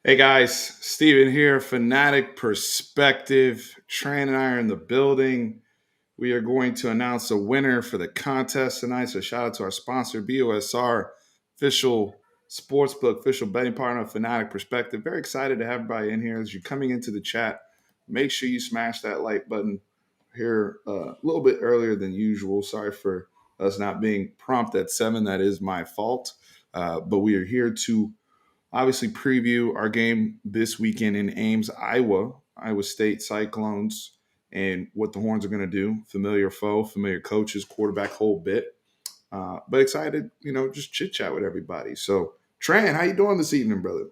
Hey guys, Steven here, Fanatic Perspective. Tran and I are in the building. We are going to announce a winner for the contest tonight. So shout out to our sponsor, BUSR, official sportsbook, official betting partner of Fanatic Perspective. Very excited to have everybody in here. As you're coming into the chat, make sure you smash that like button here a little bit earlier than usual. Sorry for us not being prompt at 7. That is my fault. But we are here to obviously preview our game this weekend in Ames, Iowa State Cyclones, and what the Horns are going to do. Familiar foe, familiar coaches, quarterback, whole bit. But excited, just chit chat with everybody. So, Tran, how you doing this evening, brother?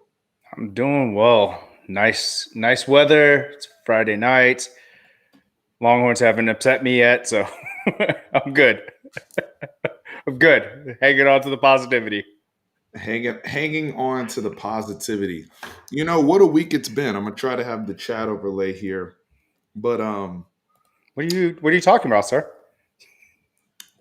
I'm doing well. Nice weather. It's Friday night. Longhorns haven't upset me yet, so I'm good. I'm good. Hanging on to the positivity. Hanging on to the positivity. What a week it's been. I'm gonna try to have the chat overlay here, but What are you talking about, sir?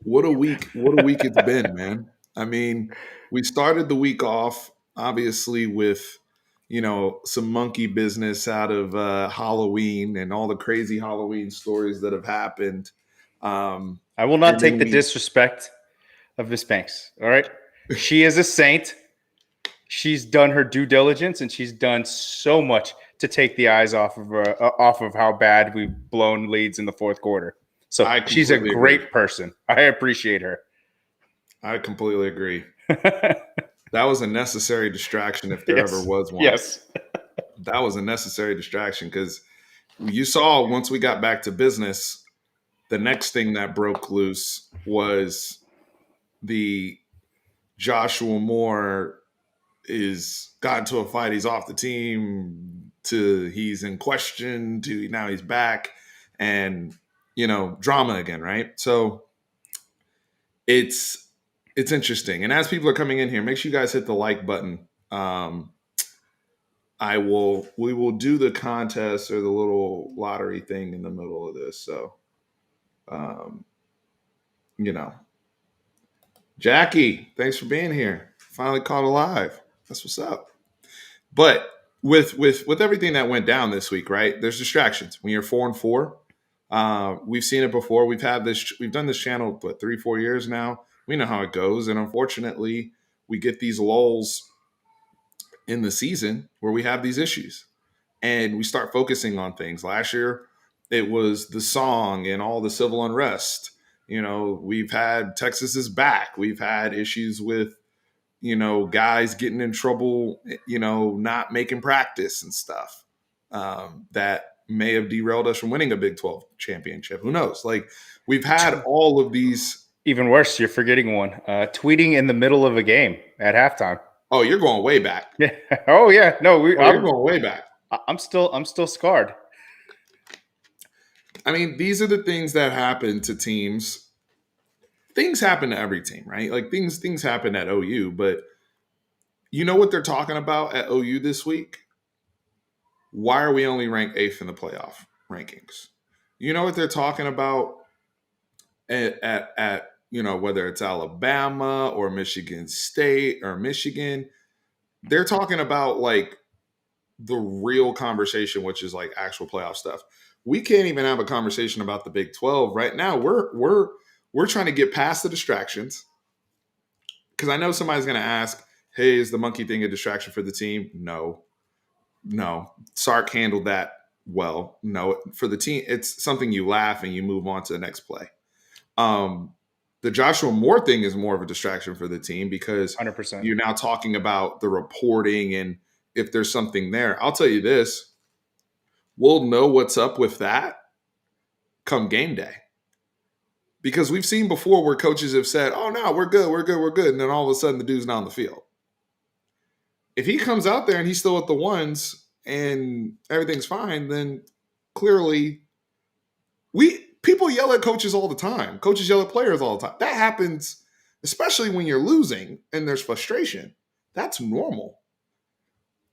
what a week! What a week it's been, man. I mean, we started the week off obviously with some monkey business out of Halloween and all the crazy Halloween stories that have happened. I will not And take then the we disrespect of Miss Banks. All right. She is a saint. She's done her due diligence and she's done so much to take the eyes off of how bad we've blown leads in the fourth quarter. So I she's a completely agree. great person. I appreciate her. I completely agree. That was a necessary distraction if there ever Yes. was one. Yes. That was a necessary distraction because you saw once we got back to business, the next thing that broke loose was the Joshua Moore is got into a fight. He's off the team to he's in question to now he's back and drama again, right? So it's interesting. And as people are coming in here, make sure you guys hit the like button. We will do the contest or the little lottery thing in the middle of this. So um, you know. Jackie, thanks for being here. Finally caught alive. That's what's up. But with everything that went down this week, right? There's distractions. When you're 4-4, we've seen it before. We've done this channel 3-4 years now. We know how it goes, and unfortunately, we get these lulls in the season where we have these issues, and we start focusing on things. Last year, it was the song and all the civil unrest. We've had Texas is back. We've had issues with guys getting in trouble, not making practice and stuff that may have derailed us from winning a Big 12 championship. Who knows? Like, we've had all of these. Even worse, you're forgetting one. Tweeting in the middle of a game at halftime. Oh, you're going way back. Yeah. Oh yeah. No, You're going way back. I'm still scarred. I mean, these are the things that happen to teams. Things happen to every team, right? Like things happen at OU, but you know what they're talking about at OU this week? Why are we only ranked 8th in the playoff rankings? You know what they're talking about at whether it's Alabama or Michigan State or Michigan? They're talking about like the real conversation, which is like actual playoff stuff. We can't even have a conversation about the Big 12 right now. We're trying to get past the distractions, because I know somebody's going to ask, "Hey, is the monkey thing a distraction for the team?" No. Sark handled that well. No, for the team, it's something you laugh and you move on to the next play. The Joshua Moore thing is more of a distraction for the team because 100%. you're now talking about the reporting and if there's something there. I'll tell you this: we'll know what's up with that come game day. Because we've seen before where coaches have said, "Oh no, we're good," and then all of a sudden the dude's not on the field. If he comes out there and he's still at the ones and everything's fine, then clearly people yell at coaches all the time. Coaches yell at players all the time. That happens, especially when you're losing and there's frustration. That's normal.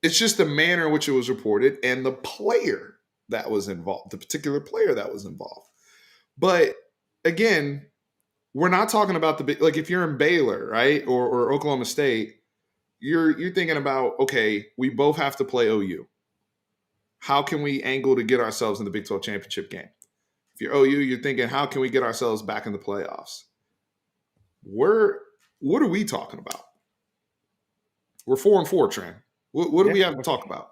It's just the manner in which it was reported and the player that was involved, the particular player that was involved. But again, we're not talking about the big, like if you're in Baylor, right, or Oklahoma State, you're thinking about, okay, we both have to play OU. How can we angle to get ourselves in the Big 12 championship game? If you're OU, you're thinking, how can we get ourselves back in the playoffs? What are we talking about? We're 4-4, Trent. What do we have to talk about?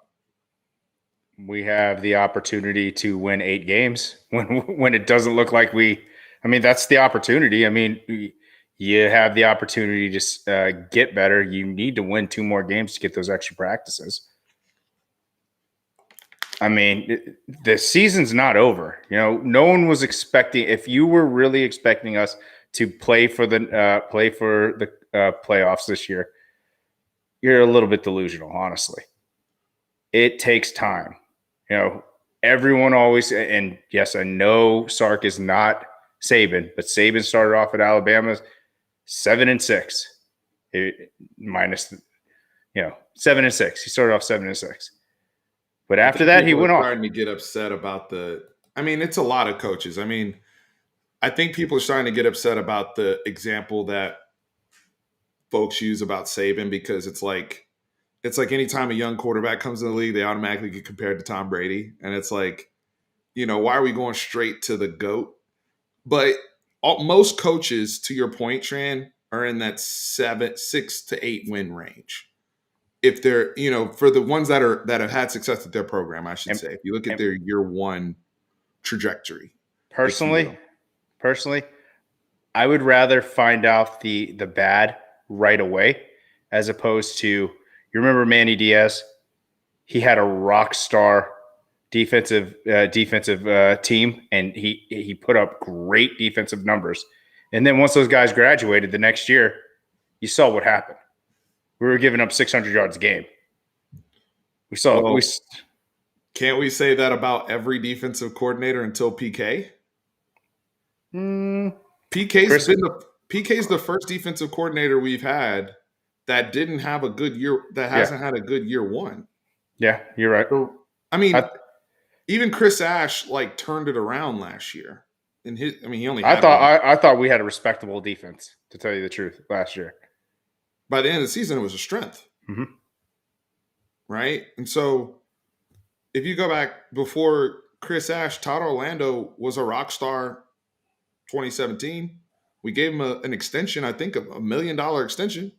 We have the opportunity to win 8 games when it doesn't look like we. I mean, that's the opportunity. I mean, you have the opportunity to get better. You need to win 2 more games to get those extra practices. I mean, the season's not over. You know, no one was expecting. If you were really expecting us to play for the playoffs this year, you're a little bit delusional, honestly. It takes time. You know, everyone always, and yes, I know Sark is not Saban, but Saban started off at Alabama 7-6, minus, 7-6. He started off 7-6. But after that, he went off. Starting to get upset about it's a lot of coaches. I mean, I think people are starting to get upset about the example that folks use about Saban, because it's like anytime a young quarterback comes in the league, they automatically get compared to Tom Brady. And it's like, why are we going straight to the GOAT? But most coaches, to your point, Tran, are in that 6 to 8 win range. If they're, for the ones that have had success at their program, I should say, if you look at their year one trajectory. Personally, I would rather find out the bad right away, as opposed to, you remember Manny Diaz? He had a rock star defensive team, and he put up great defensive numbers. And then once those guys graduated the next year, you saw what happened. We were giving up 600 yards a game. Can't we say that about every defensive coordinator until PK? PK's the first defensive coordinator we've had that didn't have a good year, that hasn't had a good year one. Yeah, you're right. So, even Chris Ash turned it around last year. He only. I thought we had a respectable defense, to tell you the truth, last year. By the end of the season, it was a strength. Mm-hmm. Right? And so if you go back before Chris Ash, Todd Orlando was a rock star 2017. We gave him an extension, I think $1 million extension.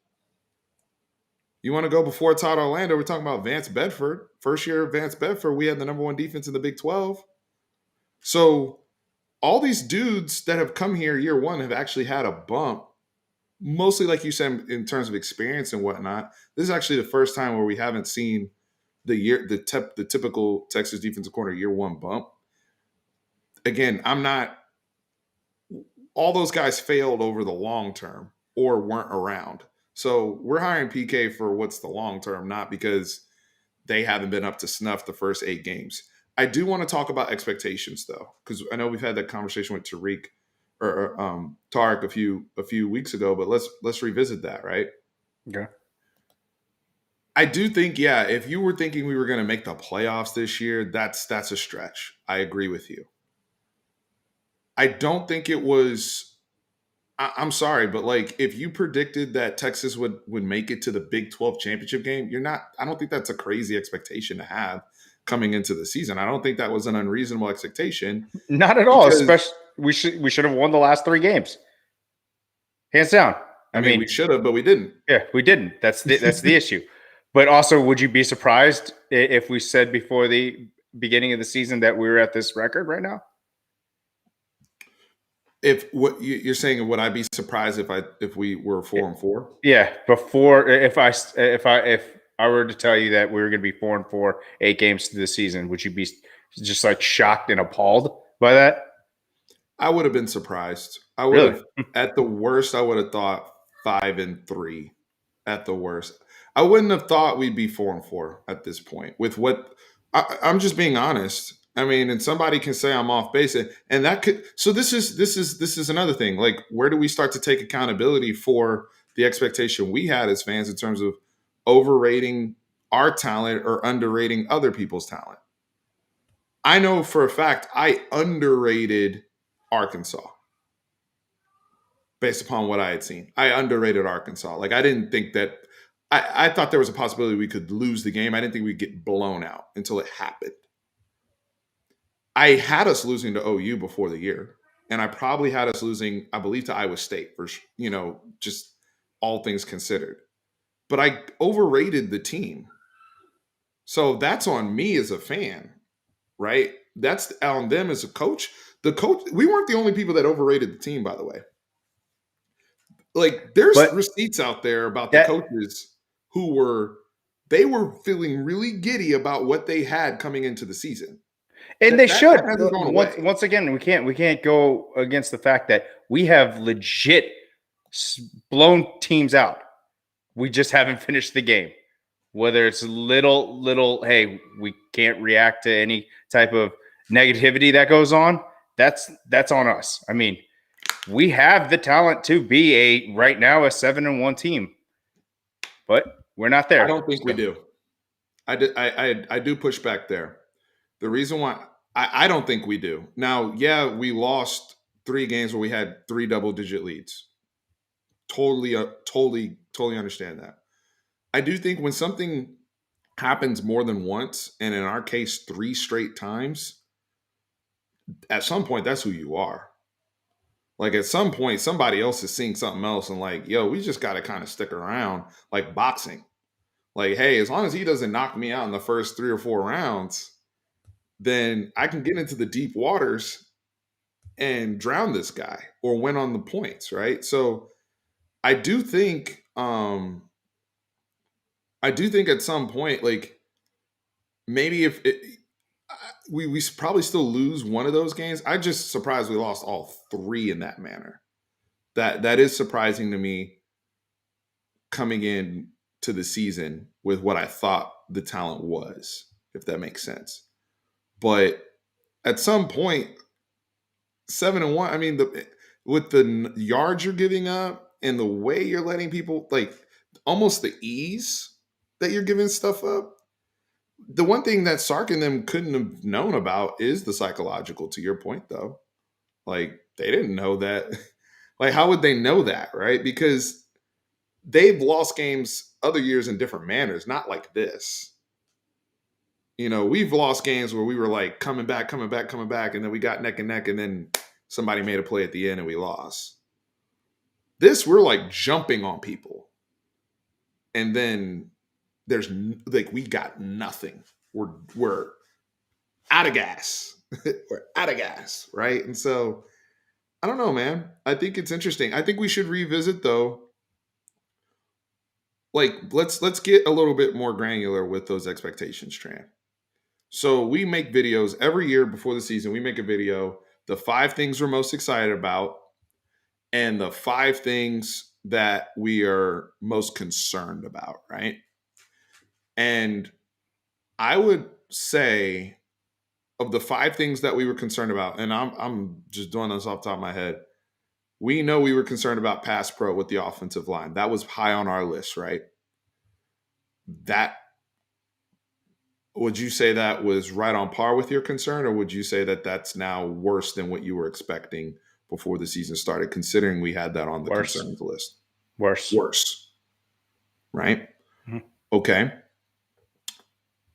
You want to go before Todd Orlando, we're talking about Vance Bedford. First year of Vance Bedford, we had the number 1 defense in the Big 12. So all these dudes that have come here year one have actually had a bump. Mostly, like you said, in terms of experience and whatnot. This is actually the first time where we haven't seen the typical Texas defensive corner year one bump. Again, all those guys failed over the long term or weren't around. So we're hiring PK for what's the long term, not because they haven't been up to snuff the first 8 games. I do want to talk about expectations, though, because I know we've had that conversation with Tariq or Tarek a few weeks ago, but let's revisit that, right? Okay. I do think, if you were thinking we were going to make the playoffs this year, that's a stretch. I agree with you. I don't think it was. I'm sorry, but if you predicted that Texas would make it to the Big 12 championship game, I don't think that's a crazy expectation to have coming into the season. I don't think that was an unreasonable expectation. Not at all. Especially we should have won the last 3 games, hands down. I mean, we should have, but we didn't. Yeah, we didn't. That's the issue. But also, would you be surprised if we said before the beginning of the season that we were at this record right now? If what you're saying, would I be surprised if we were 4-4? Yeah, before if I were to tell you that we were going to be 4-4, 8 games to the season, would you be just shocked and appalled by that? I would have been surprised. I would have, at the worst, I would have thought 5-3. At the worst, I wouldn't have thought we'd be 4-4 at this point. With what I'm just being honest. I mean, and somebody can say I'm off base, and that could. So this is another thing. Where do we start to take accountability for the expectation we had as fans in terms of overrating our talent or underrating other people's talent? I know for a fact I underrated Arkansas based upon what I had seen. I underrated Arkansas. I didn't think that I thought there was a possibility we could lose the game. I didn't think we'd get blown out until it happened. I had us losing to OU before the year, and I probably had us losing, I believe, to Iowa State for just all things considered. But I overrated the team, so that's on me as a fan, right? That's on them as a coach. The coach, we weren't the only people that overrated the team, by the way. Like, there's But receipts out there about the that coaches who were they were feeling really giddy about what they had coming into the season. and That they that, should. that hasn't gone away. Once again, we can't go against the fact that we have legit blown teams out. We just haven't finished the game. Whether it's little, hey, we can't react to any type of negativity that goes on. That's on us. I mean, we have the talent to be right now a 7-1 team, but we're not there. I don't think we do. I do push back there. The reason why I don't think we do. Now, yeah, we lost 3 games where we had 3 double-digit leads. Totally understand that. I do think when something happens more than once, and in our case, 3 straight times, at some point, that's who you are. Like, at some point, somebody else is seeing something else and like, yo, we just got to kind of stick around, like boxing. Like, hey, as long as he doesn't knock me out in the first 3 or 4 rounds, then I can get into the deep waters and drown this guy or win on the points, right? So I do think at some point, like, maybe if we probably still lose one of those games. I just surprised we lost all 3 in that manner. That is surprising to me coming in to the season with what I thought the talent was, if that makes sense. But at some point, 7-1. I mean, with the yards you're giving up and the way you're letting people, like, almost the ease that you're giving stuff up. The one thing that Sark and them couldn't have known about is the psychological. To your point, though, like, they didn't know that. Like, how would they know that, right? Because they've lost games other years in different manners, not like this. We've lost games where we were like coming back, and then we got neck and neck, and then somebody made a play at the end and we lost. This, we're like jumping on people, and then there's like we got nothing. We're out of gas. We're out of gas, right? And so I don't know, man. I think it's interesting. I think we should revisit though. Like, let's get a little bit more granular with those expectations, Tran. So we make videos every year before the season. We make a video, the 5 things we're most excited about, and the 5 things that we are most concerned about, right? And I would say, of the 5 things that we were concerned about, and I'm just doing this off the top of my head, we know we were concerned about pass pro with the offensive line. That was high on our list, right? That, would you say that was right on par with your concern, or would you say that that's now worse than what you were expecting before the season started, considering we had that on the concerns list? Worse. Right? Mm-hmm. Okay.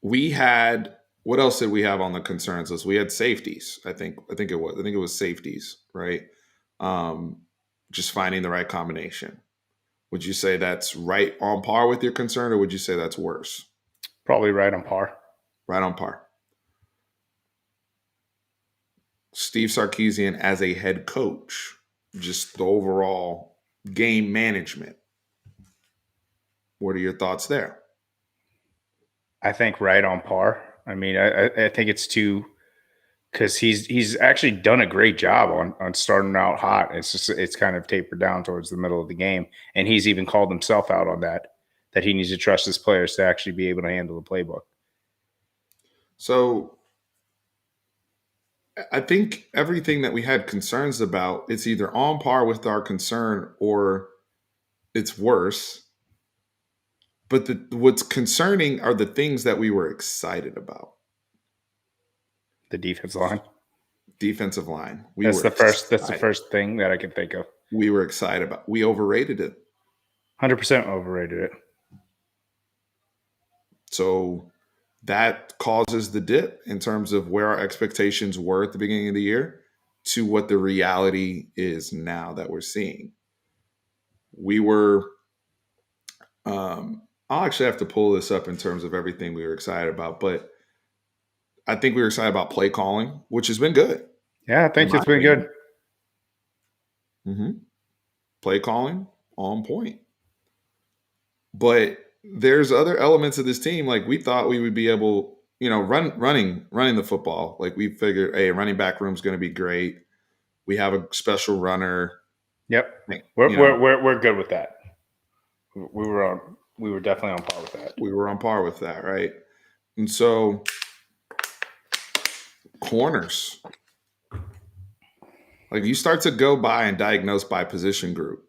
We had, what else did we have on the concerns list? We had safeties. I think it was safeties, right? Just finding the right combination. Would you say that's right on par with your concern, or would you say that's worse? Probably right on par. Right on par. Steve Sarkisian as a head coach, just the overall game management. What are your thoughts there? I think right on par. I mean, I think it's too, because he's actually done a great job on starting out hot. It's kind of tapered down towards the middle of the game, and he's even called himself out on that he needs to trust his players to actually be able to handle the playbook. So I think everything that we had concerns about, it's either on par with our concern or it's worse. But what's concerning are the things that we were excited about. The defensive line. Defensive line. That's the first thing that I can think of. We were excited about. We overrated it. 100% overrated it. So that causes the dip in terms of where our expectations were at the beginning of the year to what the reality is now that we're seeing. We were, I'll actually have to pull this up in terms of everything we were excited about, but I think we were excited about play calling, which has been good. Yeah, I In think my it's been opinion. good. Mm-hmm. Play calling on point. But there's other elements of this team. Like we thought we would be able, running the football. Like we figured, hey, running back room's going to be great. We have a special runner. Yep, You know, we're good with that. We were definitely on par with that. we were on par with that, right? And so corners, like you start to go by and diagnose by position group.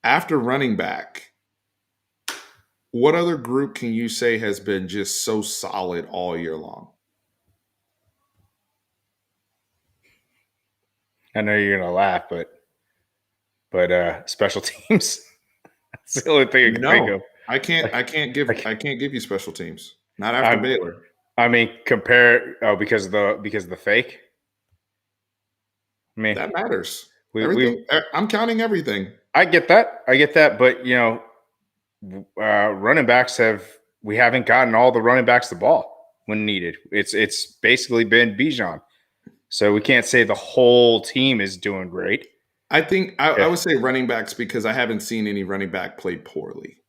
After running back, what other group can you say has been just so solid all year long? I know you're gonna laugh, but special teams. That's the only thing I can think No, of. I can't give you special teams. Not after Baylor. I mean, compare because of the fake. I mean, That matters. we I'm counting everything. I get that, but running backs we haven't gotten all the running backs the ball when needed. It's basically been Bijan, so we can't say the whole team is doing great. I think I would say running backs because I haven't seen any running back play poorly.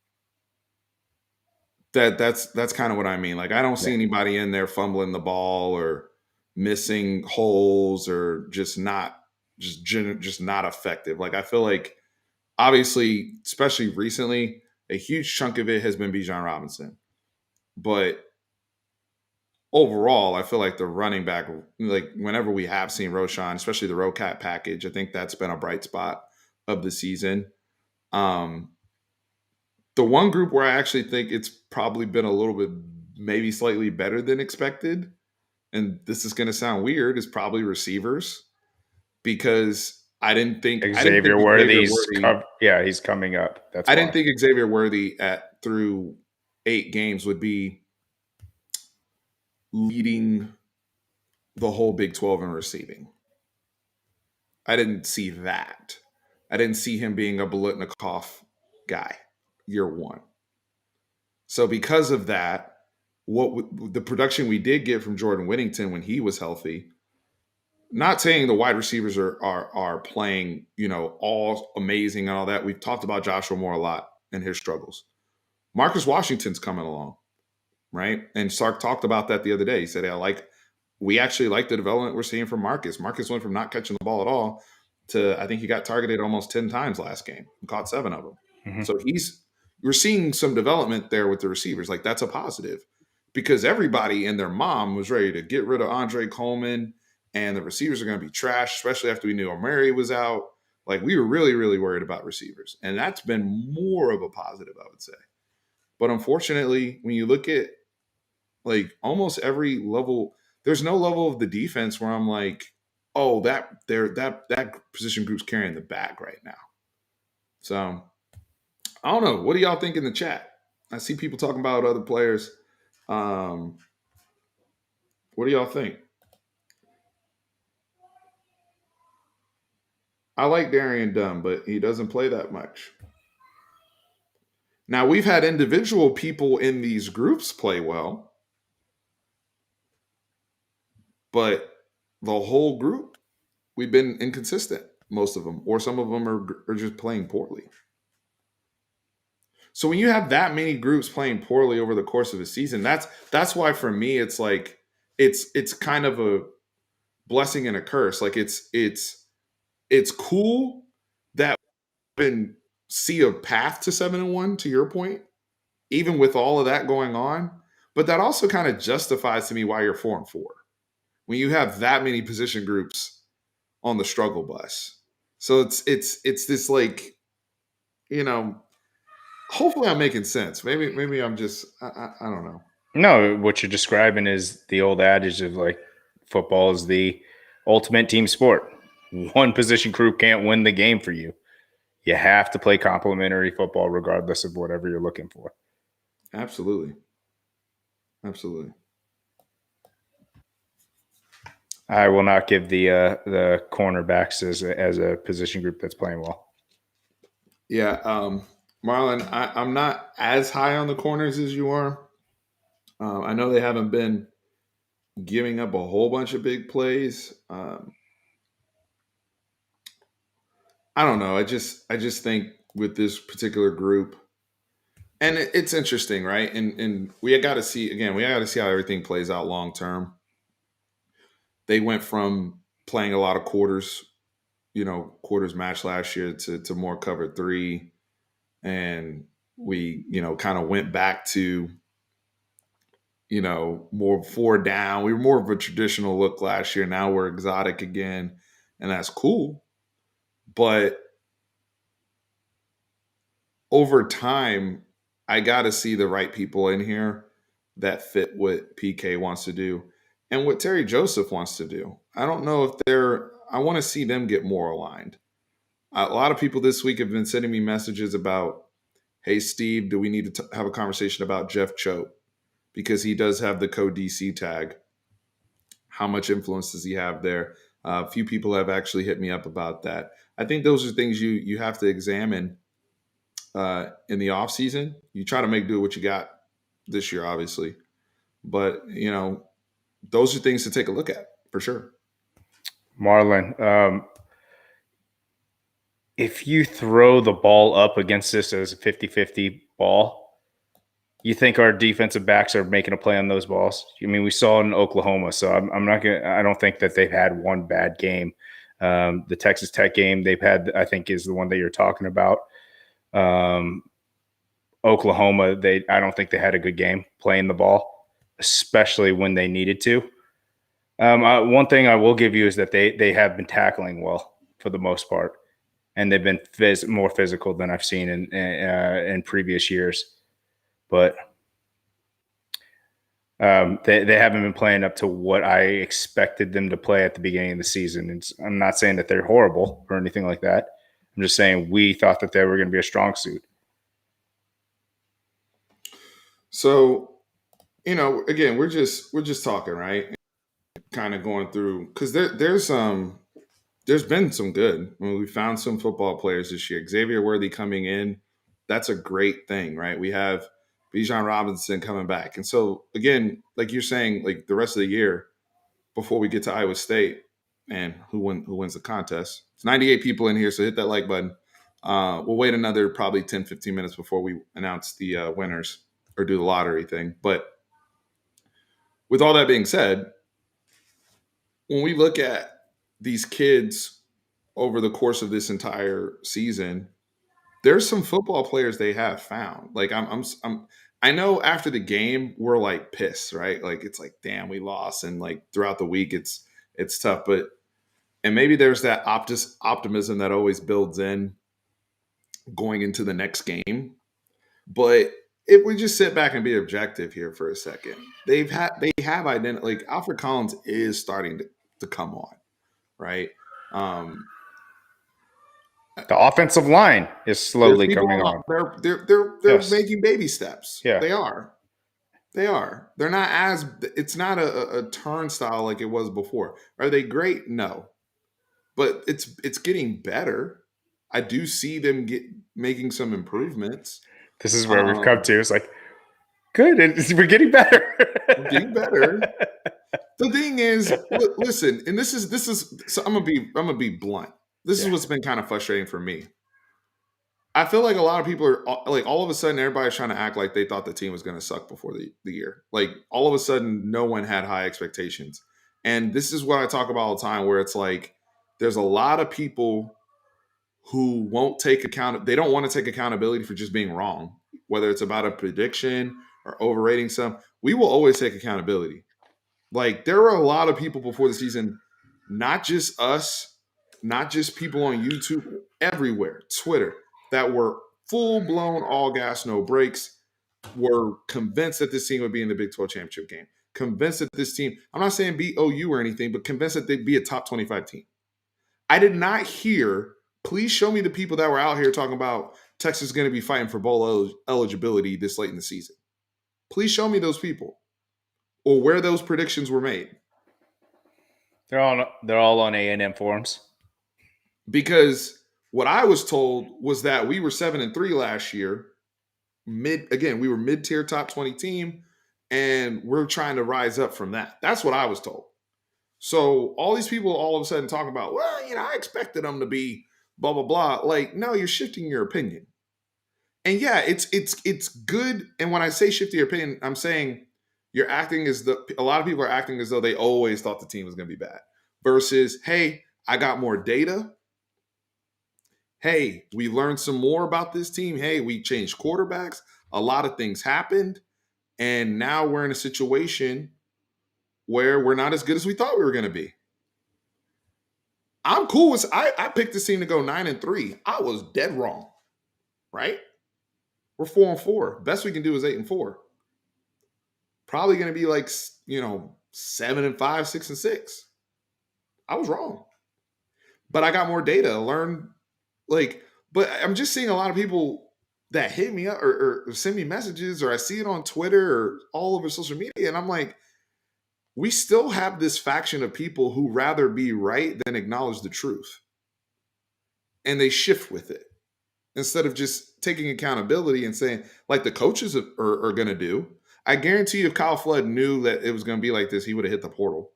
That's kind of what I mean. Like I don't see anybody in there fumbling the ball or missing holes or just not effective. Like I feel like obviously, especially recently, a huge chunk of it has been Bijan Robinson. But overall, I feel like the running back, like whenever we have seen Roshan, especially the Rocat package, I think that's been a bright spot of the season. The one group where I actually think it's probably been a little bit, maybe slightly better than expected, and this is going to sound weird, is probably receivers, because I didn't think Xavier Worthy. He's coming up. I didn't think Xavier Worthy through 8 games would be leading the whole Big 12 in receiving. I didn't see that. I didn't see him being a Bolitnikoff guy year one. So because of that, the production we did get from Jordan Whittington when he was healthy, not saying the wide receivers are playing, all amazing and all that. We've talked about Joshua Moore a lot and his struggles. Marcus Washington's coming along, right? And Sark talked about that the other day. He said, we actually like the development we're seeing from Marcus. Marcus went from not catching the ball at all to, I think he got targeted almost 10 times last game and caught 7 of them. Mm-hmm. So we're seeing some development there with the receivers. Like that's a positive because everybody and their mom was ready to get rid of Andre Coleman and the receivers are going to be trash, especially after we knew O'Mary was out. Like we were really, really worried about receivers. And that's been more of a positive, I would say. But unfortunately, when you look at like almost every level, there's no level of the defense where I'm like, oh, that position group's carrying the bag right now. So I don't know. What do y'all think in the chat? I see people talking about other players. What do y'all think? I like Darian Dunn, but he doesn't play that much. Now, we've had individual people in these groups play well, but the whole group, we've been inconsistent, most of them, or some of them are just playing poorly. So when you have that many groups playing poorly over the course of a season, that's why for me it's like it's kind of a blessing and a curse. Like it's cool that we can see a path to 7-1, to your point, even with all of that going on. But that also kind of justifies to me why you're 4-4 when you have that many position groups on the struggle bus. So it's this like, hopefully I'm making sense. Maybe I'm just I don't know. No, what you're describing is the old adage of like football is the ultimate team sport. One position group can't win the game for you. You have to play complementary football regardless of whatever you're looking for. Absolutely. Absolutely. I will not give the cornerbacks as a position group that's playing well. Yeah. Marlon, I'm not as high on the corners as you are. I know they haven't been giving up a whole bunch of big plays. I don't know. I just think with this particular group, and it's interesting, right? And we got to see again. We got to see how everything plays out long term. They went from playing a lot of quarters, quarters match last year to more cover three, and we kind of went back to more four down. We were more of a traditional look last year. Now we're exotic again, and that's cool. But over time, I got to see the right people in here that fit what PK wants to do and what Terry Joseph wants to do. I don't know if I want to see them get more aligned. A lot of people this week have been sending me messages about, hey, Steve, do we need to have a conversation about Jeff Choate? Because he does have the co DC tag. How much influence does he have there? A few people have actually hit me up about that. I think those are things you have to examine in the off season. You try to make do what you got this year, obviously, but those are things to take a look at for sure. Marlon, if you throw the ball up against this as a 50-50 ball, you think our defensive backs are making a play on those balls? I mean, we saw it in Oklahoma, so I'm not gonna. I don't think that they've had one bad game. The Texas Tech game they've had, I think, is the one that you're talking about. Oklahoma, I don't think they had a good game playing the ball, especially when they needed to. One thing I will give you is that they have been tackling well for the most part, and they've been more physical than I've seen in previous years. But they haven't been playing up to what I expected them to play at the beginning of the season. I'm not saying that they're horrible or anything like that. I'm just saying we thought that they were going to be a strong suit. So, again, we're just talking, right? Kind of going through because there's been some good. I mean, we found some football players this year. Xavier Worthy coming in, that's a great thing, right? We have Bijan Robinson coming back, and so again, like you're saying, like the rest of the year before we get to Iowa State, and who wins the contest? It's 98 people in here, so hit that like button. We'll wait another probably 10, 15 minutes before we announce the winners or do the lottery thing. But with all that being said, when we look at these kids over the course of this entire season, there's some football players they have found. Like I know after the game we're like pissed, right? Like it's like damn we lost, and like throughout the week it's tough, but and maybe there's that optimism that always builds in going into the next game. But if we just sit back and be objective here for a second, they have identity. Like Alfred Collins is starting to come on, right? Um, The offensive line is there's slowly people coming on. on. They're Yes. making baby steps. Yeah. They are. They are. They're not as. It's not a turnstile like it was before. Are they great? No, but it's getting better. I do see them making some improvements. This is where we've come Um, to. It's like, good. We're getting better. we're getting better. The thing is, listen, and this is. So I'm gonna be blunt. This is Yeah. what's been kind of frustrating for me. I feel like a lot of people are like all of a sudden everybody's trying to act like they thought the team was going to suck before the year. Like all of a sudden no one had high expectations. And this is what I talk about all the time where it's like there's a lot of people who won't take account they don't want to take accountability for just being wrong, whether it's about a prediction or overrating some. We will always take accountability. Like there were a lot of people before the season, not just us, not just people on YouTube, everywhere, Twitter, that were full blown all gas, no brakes, were convinced that this team would be in the Big 12 championship game. Convinced that this team, I'm not saying beat OU or anything, but convinced that they'd be a top 25 team. I did not hear, please show me the people that were out here talking about Texas is going to be fighting for bowl eligibility this late in the season. Please show me those people or where those predictions were made. They're all on A&M forums. Because what I was told was that we were 7-3 last year. We were mid-tier top 20 team, and we're trying to rise up from that. That's what I was told. So all these people all of a sudden talking about, well, I expected them to be blah blah blah. Like, no, you're shifting your opinion. And yeah, it's good. And when I say shift your opinion, I'm saying you're acting as though a lot of people are acting as though they always thought the team was going to be bad. Versus, hey, I got more data. Hey, we learned some more about this team. Hey, we changed quarterbacks. A lot of things happened. And now we're in a situation where we're not as good as we thought we were going to be. I'm cool with I picked this team to go 9-3. I was dead wrong. Right? We're 4-4. Best we can do is 8-4. Probably going to be like, 7-5, 6-6. I was wrong. But I got more data, learned but I'm just seeing a lot of people that hit me up or send me messages, or I see it on Twitter or all over social media. And I'm like, we still have this faction of people who rather be right than acknowledge the truth. And they shift with it instead of just taking accountability and saying, like the coaches are going to do. I guarantee you, if Kyle Flood knew that it was going to be like this, he would have hit the portal.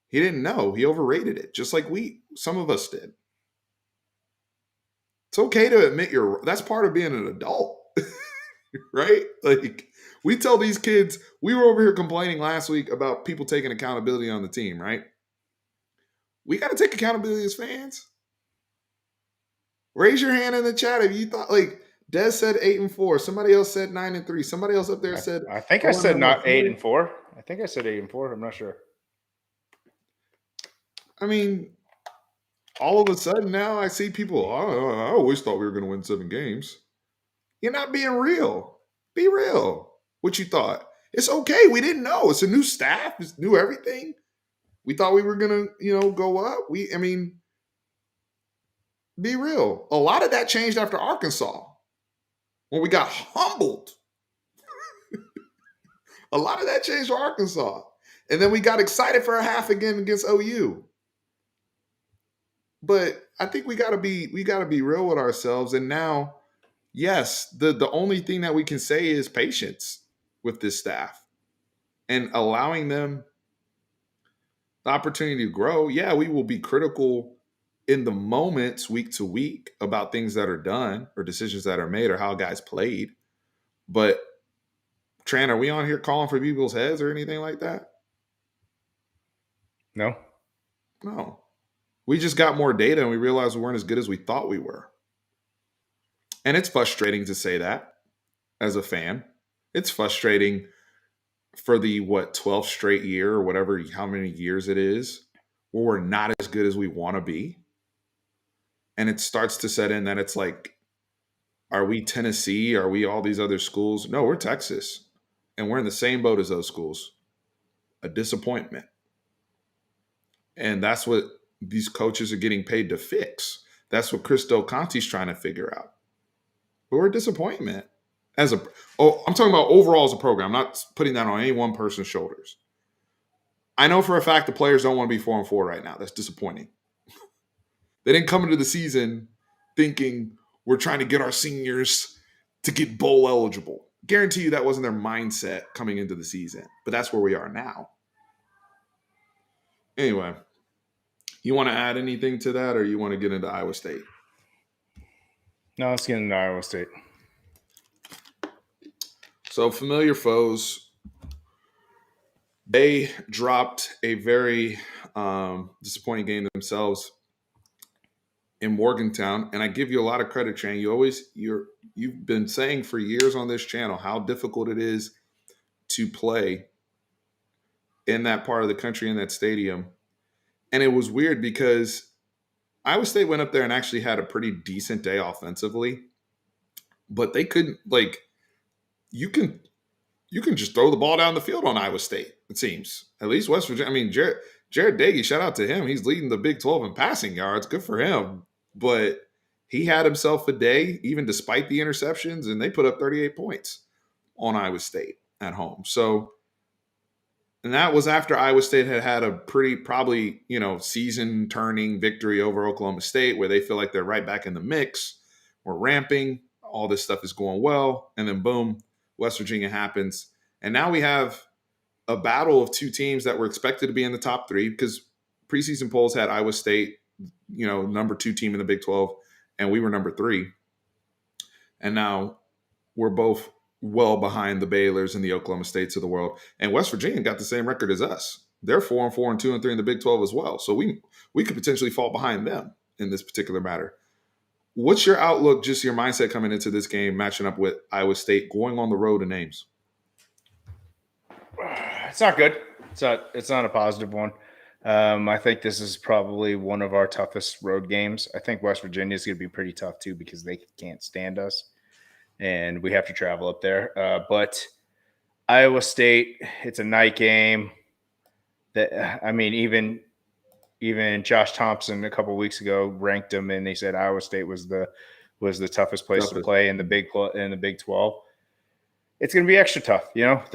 He didn't know. He overrated it, just like some of us did. It's okay to admit that's part of being an adult, right? Like, we tell these kids, we were over here complaining last week about people taking accountability on the team, right? We got to take accountability as fans. Raise your hand in the chat if you thought, like, Des said 8-4. Somebody else said 9-3. Somebody else up there said, I think I said not 8-4. I think I said 8-4. I'm not sure. I mean, all of a sudden now I see people, I always thought we were going to win 7 games. You're not being real. Be real. What you thought. It's okay. We didn't know. It's a new staff. It's new everything. We thought we were going to, go up. Be real. A lot of that changed after Arkansas when we got humbled. A lot of that changed for Arkansas. And then we got excited for a half again against OU. But I think we gotta be real with ourselves. And now, yes, the only thing that we can say is patience with this staff and allowing them the opportunity to grow. Yeah, we will be critical in the moments week to week about things that are done or decisions that are made or how guys played. But Tran, are we on here calling for people's heads or anything like that? No. We just got more data and we realized we weren't as good as we thought we were. And it's frustrating to say that as a fan. It's frustrating for the 12th straight year or whatever, how many years it is, where we're not as good as we want to be. And it starts to set in that it's like, are we Tennessee? Are we all these other schools? No, we're Texas. And we're in the same boat as those schools. A disappointment. And that's what these coaches are getting paid to fix. That's what Chris Del Conte's trying to figure out. But we're a disappointment. I'm talking about overall as a program. I'm not putting that on any one person's shoulders. I know for a fact the players don't want to be 4-4 right now. That's disappointing. They didn't come into the season thinking we're trying to get our seniors to get bowl eligible. Guarantee you that wasn't their mindset coming into the season. But that's where we are now. Anyway, you want to add anything to that, or you want to get into Iowa State? No, let's get into Iowa State. So, familiar foes, they dropped a very disappointing game themselves in Morgantown, and I give you a lot of credit, Tran. You've been saying for years on this channel how difficult it is to play in that part of the country, in that stadium. And it was weird because Iowa State went up there and actually had a pretty decent day offensively, but they couldn't, you can just throw the ball down the field on Iowa State, it seems. At least West Virginia. I mean, Jared Dagey, shout out to him. He's leading the Big 12 in passing yards. Good for him. But he had himself a day, even despite the interceptions, and they put up 38 points. on Iowa State at home. So, and that was after Iowa State had a pretty probably, season turning victory over Oklahoma State, where they feel like they're right back in the mix. We're ramping. All this stuff is going well. And then boom, West Virginia happens. And now we have a battle of two teams that were expected to be in the top three, because preseason polls had Iowa State, number 2 team in the Big 12, and we were number 3. And now we're both well behind the Baylors and the Oklahoma States of the world. And West Virginia got the same record as us. They're 4-4 and 2-3 in the Big 12 as well. So we could potentially fall behind them in this particular matter. What's your outlook, just your mindset coming into this game, matching up with Iowa State, going on the road in Ames? It's not good. It's not a positive one. I think this is probably one of our toughest road games. I think West Virginia is going to be pretty tough too, because they can't stand us, and we have to travel up there. But Iowa State, it's a night game. Even Josh Thompson a couple of weeks ago ranked them, and they said Iowa State was the toughest place to play in the Big 12. It's going to be extra tough. They're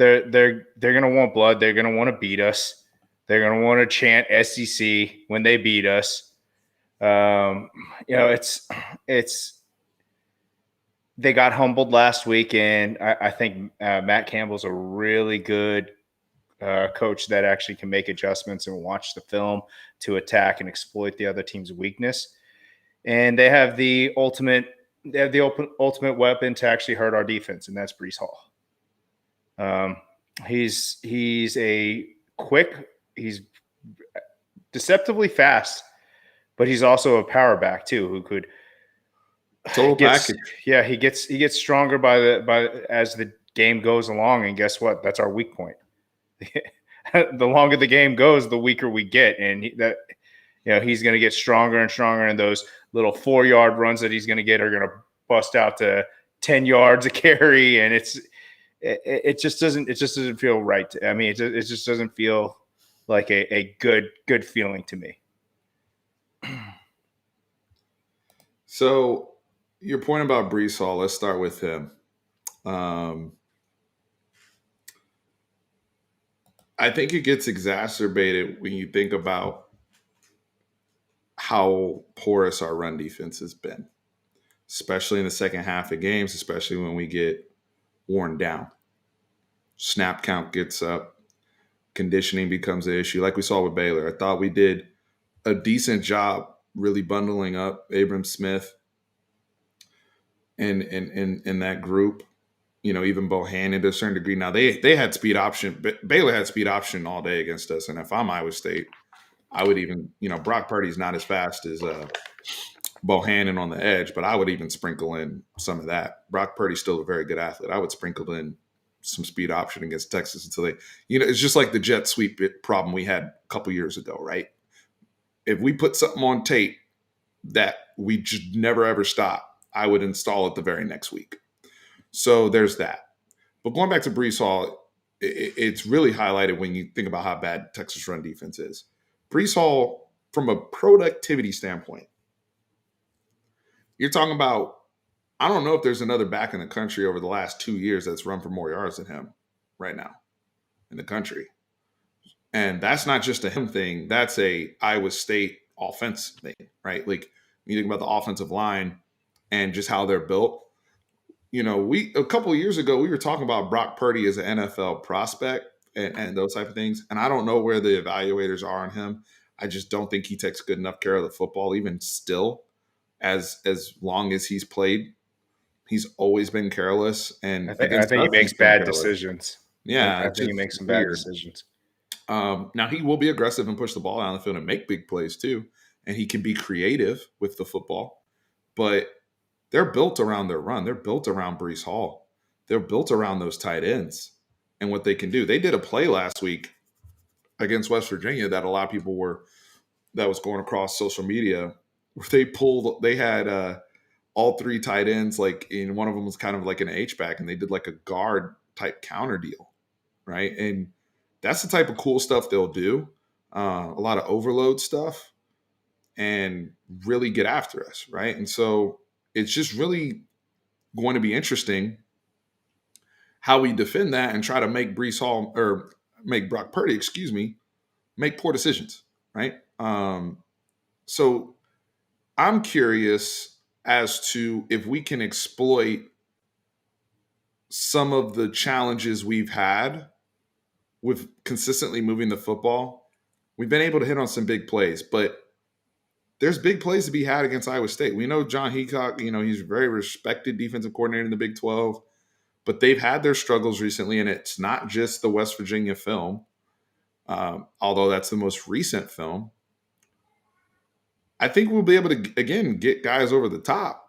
going to want blood. They're going to want to beat us. They're going to want to chant SEC when they beat us. It's they got humbled last week, and I think Matt Campbell's a really good coach that actually can make adjustments and watch the film to attack and exploit the other team's weakness. And they have the ultimate weapon to actually hurt our defense, and that's Breece Hall. He's he's deceptively fast, but he's also a power back too, who could total package. Yeah, he gets stronger by as the game goes along, and guess what? That's our weak point. The longer the game goes, the weaker we get, and he's going to get stronger and stronger, and those little 4-yard runs that he's going to get are going to bust out to 10 yards a carry, and it just doesn't feel right. It just doesn't feel like a good feeling to me. So your point about Breece Hall, let's start with him. I think it gets exacerbated when you think about how porous our run defense has been, especially in the second half of games, especially when we get worn down. Snap count gets up. Conditioning becomes an issue, like we saw with Baylor. I thought we did a decent job really bundling up Abram Smith in that group. Even Bohannon to a certain degree. Now they had speed option, but Baylor had speed option all day against us. And if I'm Iowa State, I would even, Brock Purdy's not as fast as Bohannon on the edge, but I would even sprinkle in some of that. Brock Purdy's still a very good athlete. I would sprinkle in some speed option against Texas until they, it's just like the jet sweep problem we had a couple years ago, right? If we put something on tape that we just never ever stop, I would install it the very next week. So there's that. But going back to Breece Hall, it's really highlighted when you think about how bad Texas run defense is. Breece Hall, from a productivity standpoint, you're talking about, I don't know if there's another back in the country over the last 2 years that's run for more yards than him right now in the country. And that's not just a him thing. That's a Iowa State offense thing, right? Like, when you think about the offensive line and just how they're built. A couple of years ago, we were talking about Brock Purdy as an NFL prospect and those type of things. And I don't know where the evaluators are on him. I just don't think he takes good enough care of the football, even still, as long as he's played. He's always been careless. And I think he makes bad decisions. Yeah. I think he makes some bad decisions. Now, he will be aggressive and push the ball down the field and make big plays too. And he can be creative with the football. But they're built around their run. They're built around Breece Hall. They're built around those tight ends and what they can do. They did a play last week against West Virginia that a lot of people that was going across social media, where they had all 3 tight ends, like, in one of them was kind of like an H-back, and they did like a guard type counter deal, right? And that's the type of cool stuff they'll do. A lot of overload stuff and really get after us, right? And so it's just really going to be interesting how we defend that and try to make Brees Hall or make Brock Purdy, make poor decisions, right? So I'm curious as to if we can exploit some of the challenges we've had with consistently moving the football. We've been able to hit on some big plays, but there's big plays to be had against Iowa State. We know John Heacock, he's a very respected defensive coordinator in the Big 12, but they've had their struggles recently, and it's not just the West Virginia film, although that's the most recent film. I think we'll be able to, again, get guys over the top.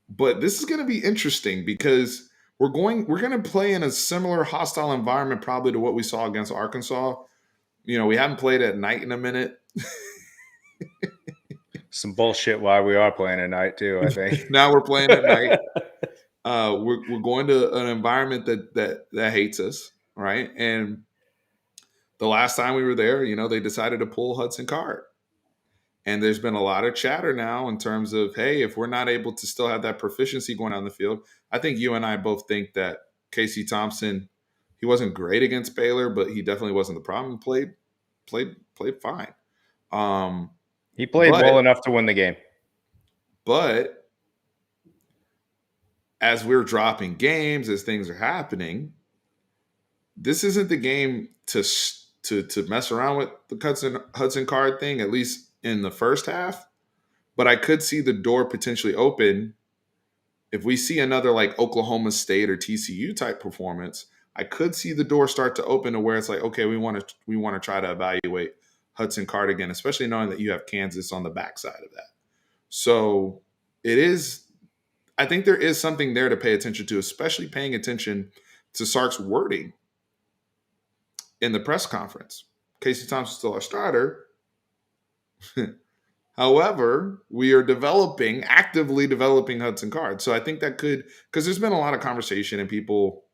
But this is going to be interesting because we're going to play in a similar hostile environment probably to what we saw against Arkansas. We haven't played at night in a minute. Some bullshit why we are playing at night too, I think. Now we're playing at night. We're going to an environment that hates us, right? And the last time we were there, they decided to pull Hudson Card. And there's been a lot of chatter now in terms of, hey, if we're not able to still have that proficiency going on the field, I think you and I both think that Casey Thompson, he wasn't great against Baylor, but he definitely wasn't the problem. Played fine. He played well enough to win the game. But as we're dropping games, as things are happening, this isn't the game to mess around with the Hudson Card thing, at least in the first half. But I could see the door potentially open if we see another like Oklahoma State or TCU type performance. I could see the door start to open to where it's like, okay, we want to try to evaluate Hudson Card again, especially knowing that you have Kansas on the backside of that. So I think there is something there to pay attention to, especially paying attention to Sark's wording in the press conference. Casey Thompson's still our starter. However, we are actively developing Hudson Card. So I think that could, because there's been a lot of conversation and people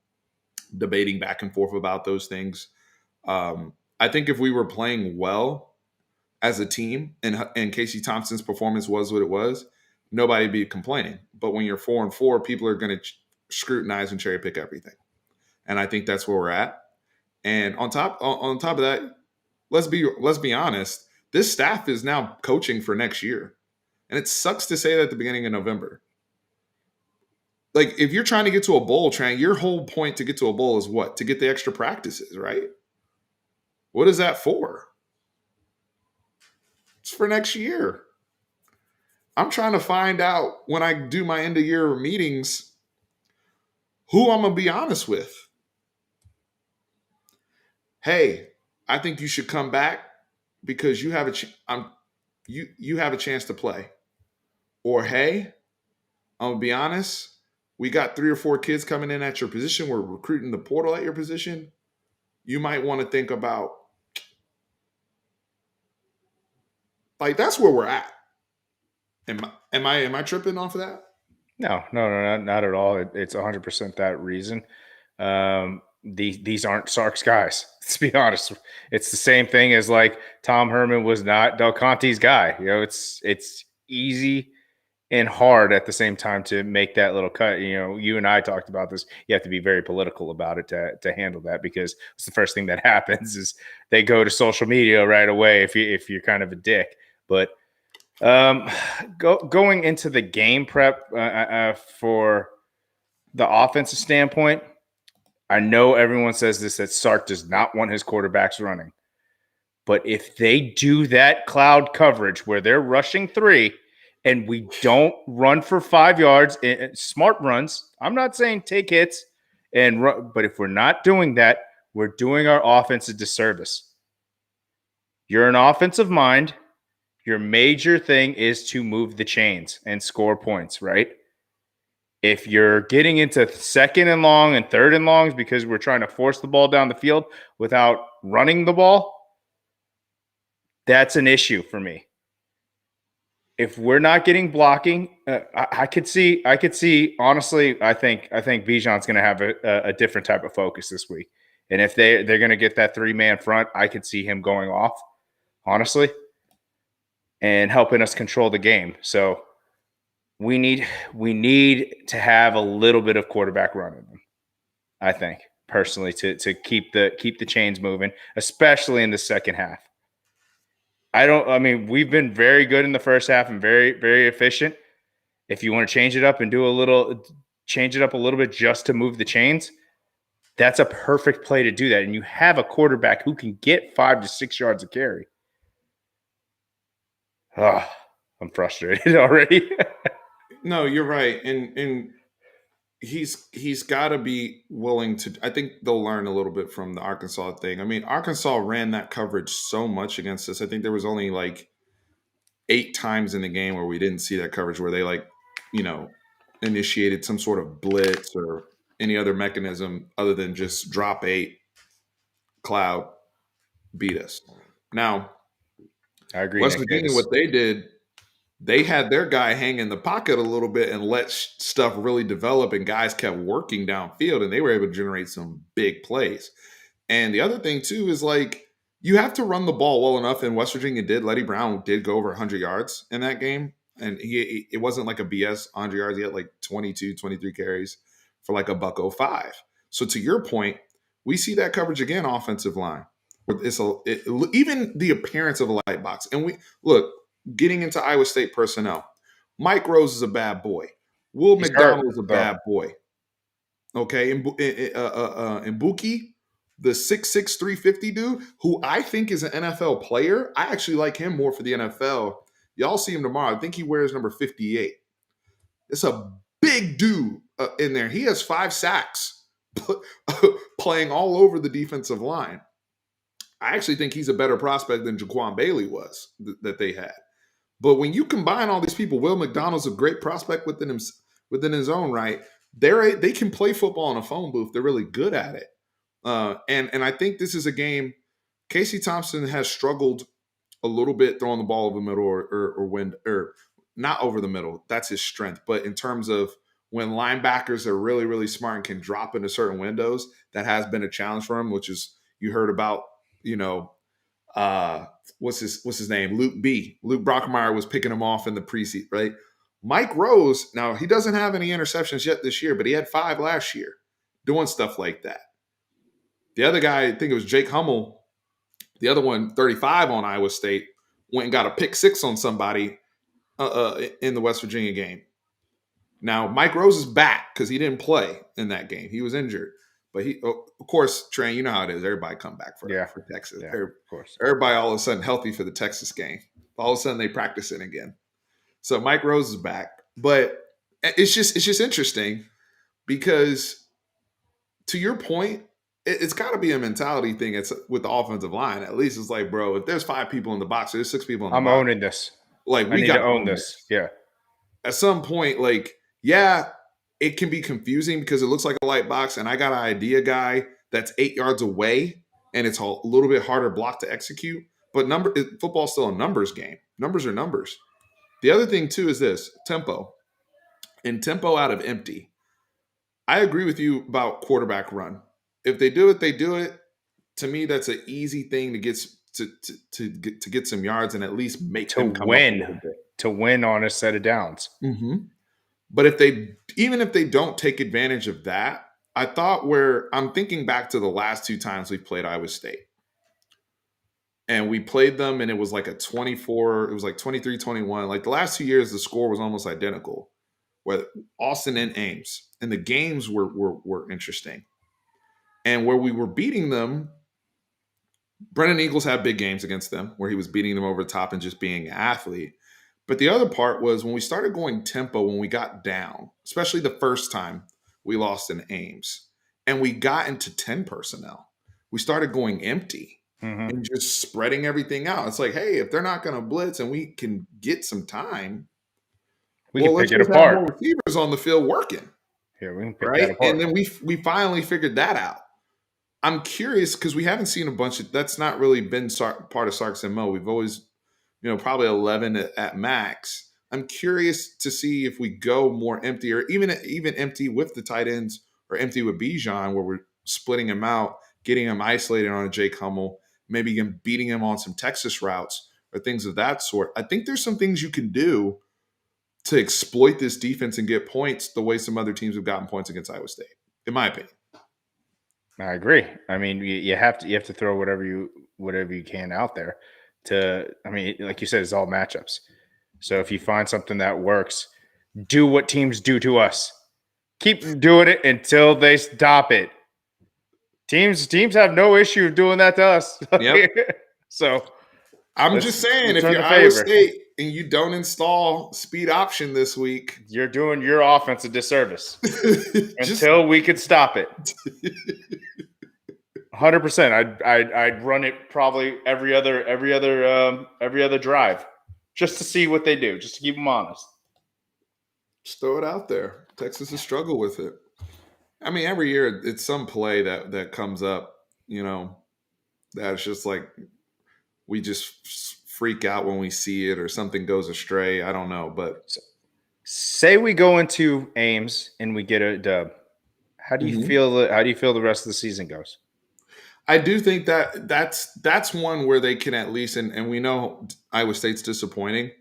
debating back and forth about those things. I think if we were playing well as a team and Casey Thompson's performance was what it was, nobody would be complaining. But when you're 4-4, people are going to scrutinize and cherry pick everything. And I think that's where we're at. And on top of that, let's be honest. This staff is now coaching for next year. And it sucks to say that at the beginning of November. Like, if you're trying to get to a bowl, your whole point to get to a bowl is what? To get the extra practices, right? What is that for? It's for next year. I'm trying to find out when I do my end of year meetings who I'm going to be honest with. Hey, I think you should come back because you have you have a chance to play. Or, hey, I'm going to be honest, we got 3 or 4 kids coming in at your position. We're recruiting the portal at your position. You might want to think about, like, that's where we're at. Am I tripping off of that? No, not at all. It's 100% that reason. These aren't Sark's guys. Let's be honest. It's the same thing as like Tom Herman was not Del Conte's guy. It's easy and hard at the same time to make that little cut. You and I talked about this. You have to be very political about it to handle that, because it's the first thing that happens is they go to social media right away if you're kind of a dick. But going into the game prep for the offensive standpoint, I know everyone says this, that Sark does not want his quarterbacks running. But if they do that cloud coverage where they're rushing 3 and we don't run for 5 yards, smart runs, I'm not saying take hits and run, but if we're not doing that, we're doing our offense a disservice. You're an offensive mind. Your major thing is to move the chains and score points, right? If you're getting into 2nd and long and 3rd and longs because we're trying to force the ball down the field without running the ball, that's an issue for me. If we're not getting blocking, I could see. Honestly, I think Bijan's going to have a different type of focus this week, and if they're going to get that 3-man front, I could see him going off, honestly, and helping us control the game. So we need to have a little bit of quarterback run in them. I think personally to keep the chains moving, especially in the second half. I mean, we've been very good in the first half and very, very efficient. If you want to change it up and change it up a little bit just to move the chains, that's a perfect play to do that. And you have a quarterback who can get 5 to 6 yards of carry. Oh, I'm frustrated already. No, you're right, and he's got to be willing to. I think they'll learn a little bit from the Arkansas thing. I mean, Arkansas ran that coverage so much against us. I think there was only like 8 times in the game where we didn't see that coverage where they you know, initiated some sort of blitz or any other mechanism other than just drop 8, cloud, beat us. Now, I agree, West Nick Virginia, Davis. what they did, they had their guy hang in the pocket a little bit and let stuff really develop, and guys kept working downfield, and they were able to generate some big plays. And the other thing too is like you have to run the ball well enough, and West Virginia did. Letty Brown did go over 100 yards in that game, and it wasn't like a BS 100 yards. He had like 22, 23 carries for like a $105. So to your point, we see that coverage again, offensive line. Even the appearance of a light box, and we look getting into Iowa State personnel. Mike Rose is a bad boy. Will He's hurt, McDonald is a though. bad boy. Okay, and Buki, the 6'6", 350 dude, who I think is an NFL player. I actually like him more for the NFL. Y'all see him tomorrow. I think he wears number 58. It's a big dude in there. He has 5 sacks playing all over the defensive line. I actually think he's a better prospect than Jaquan Bailey was that they had. But when you combine all these people, Will McDonald's a great prospect within his own right. They can play football in a phone booth. They're really good at it. And I think this is a game. Casey Thompson has struggled a little bit throwing the ball over the middle or not over the middle. That's his strength. But in terms of when linebackers are really, really smart and can drop into certain windows, that has been a challenge for him, which is you heard about, uh, what's his name? Luke Brockmeyer was picking him off in the preseason, right? Mike Rose, now he doesn't have any interceptions yet this year, but he had 5 last year doing stuff like that. The other guy, I think it was Jake Hummel, the other one, 35 on Iowa State, went and got a pick 6 on somebody in the West Virginia game. Now, Mike Rose is back because he didn't play in that game. He was injured. But of course, Trey, you know how it is. Everybody come back for Texas. Yeah, of course. Everybody all of a sudden healthy for the Texas game. All of a sudden they practice it again. So Mike Rose is back. But it's just interesting because to your point, it's got to be a mentality thing. It's with the offensive line. At least it's like, bro, if there's 5 people in the box, there's 6 people in the I'm box. owning this. Like I we need got to own this. Yeah. At some point, like, yeah, it can be confusing because it looks like a light box, and I got an idea guy that's 8 yards away, and it's a little bit harder block to execute. But football's still a numbers game. Numbers are numbers. The other thing too is this tempo, and tempo out of empty. I agree with you about quarterback run. If they do it, they do it. To me, that's an easy thing to get to get some yards and at least make them come up a little bit. To win on a set of downs. Mm-hmm. But even if they don't take advantage of that, I thought I'm thinking back to the last 2 times we played Iowa State. And we played them and it was like a 24, it was like 23-21. Like the last 2 years, the score was almost identical. Where Austin and Ames. And the games were interesting. And where we were beating them, Brennan Eagles had big games against them where he was beating them over the top and just being an athlete. But the other part was when we started going tempo, when we got down, especially the first time we lost in Ames, and we got into 10 personnel, we started going empty and just spreading everything out. It's like, hey, if they're not going to blitz and we can get some time, we can let's pick it just have more apart. receivers on the field working. Yeah, we can pick Right? that apart. And then we finally figured that out. I'm curious because we haven't seen a bunch of that's not really been part of Sark's MO. We've always, probably 11 at max. I'm curious to see if we go more empty or even empty with the tight ends or empty with Bijan where we're splitting him out, getting him isolated on a Jake Hummel, maybe even beating him on some Texas routes or things of that sort. I think there's some things you can do to exploit this defense and get points the way some other teams have gotten points against Iowa State, in my opinion. I agree. I mean, you have to throw whatever you can out there. I mean, like you said, it's all matchups. So if you find something that works, do what teams do to us. Keep doing it until they stop it. Teams have no issue doing that to us. Yep. So I'm let's just saying, if return you're the Iowa favor. State and you don't install speed option this week, You're doing your offense a disservice just until we could stop it. 100%. I'd run it probably every other drive, just to see what they do, just to keep them honest. just throw it out there. Texas has struggled with it. I mean, every year it's some play that comes up, that's just like we just freak out when we see it or something goes astray. I don't know, but So, say we go into Ames and we get a dub. How do you feel? How do you feel the rest of the season goes? I do think that's one where they can at least, and we know Iowa State's disappointing.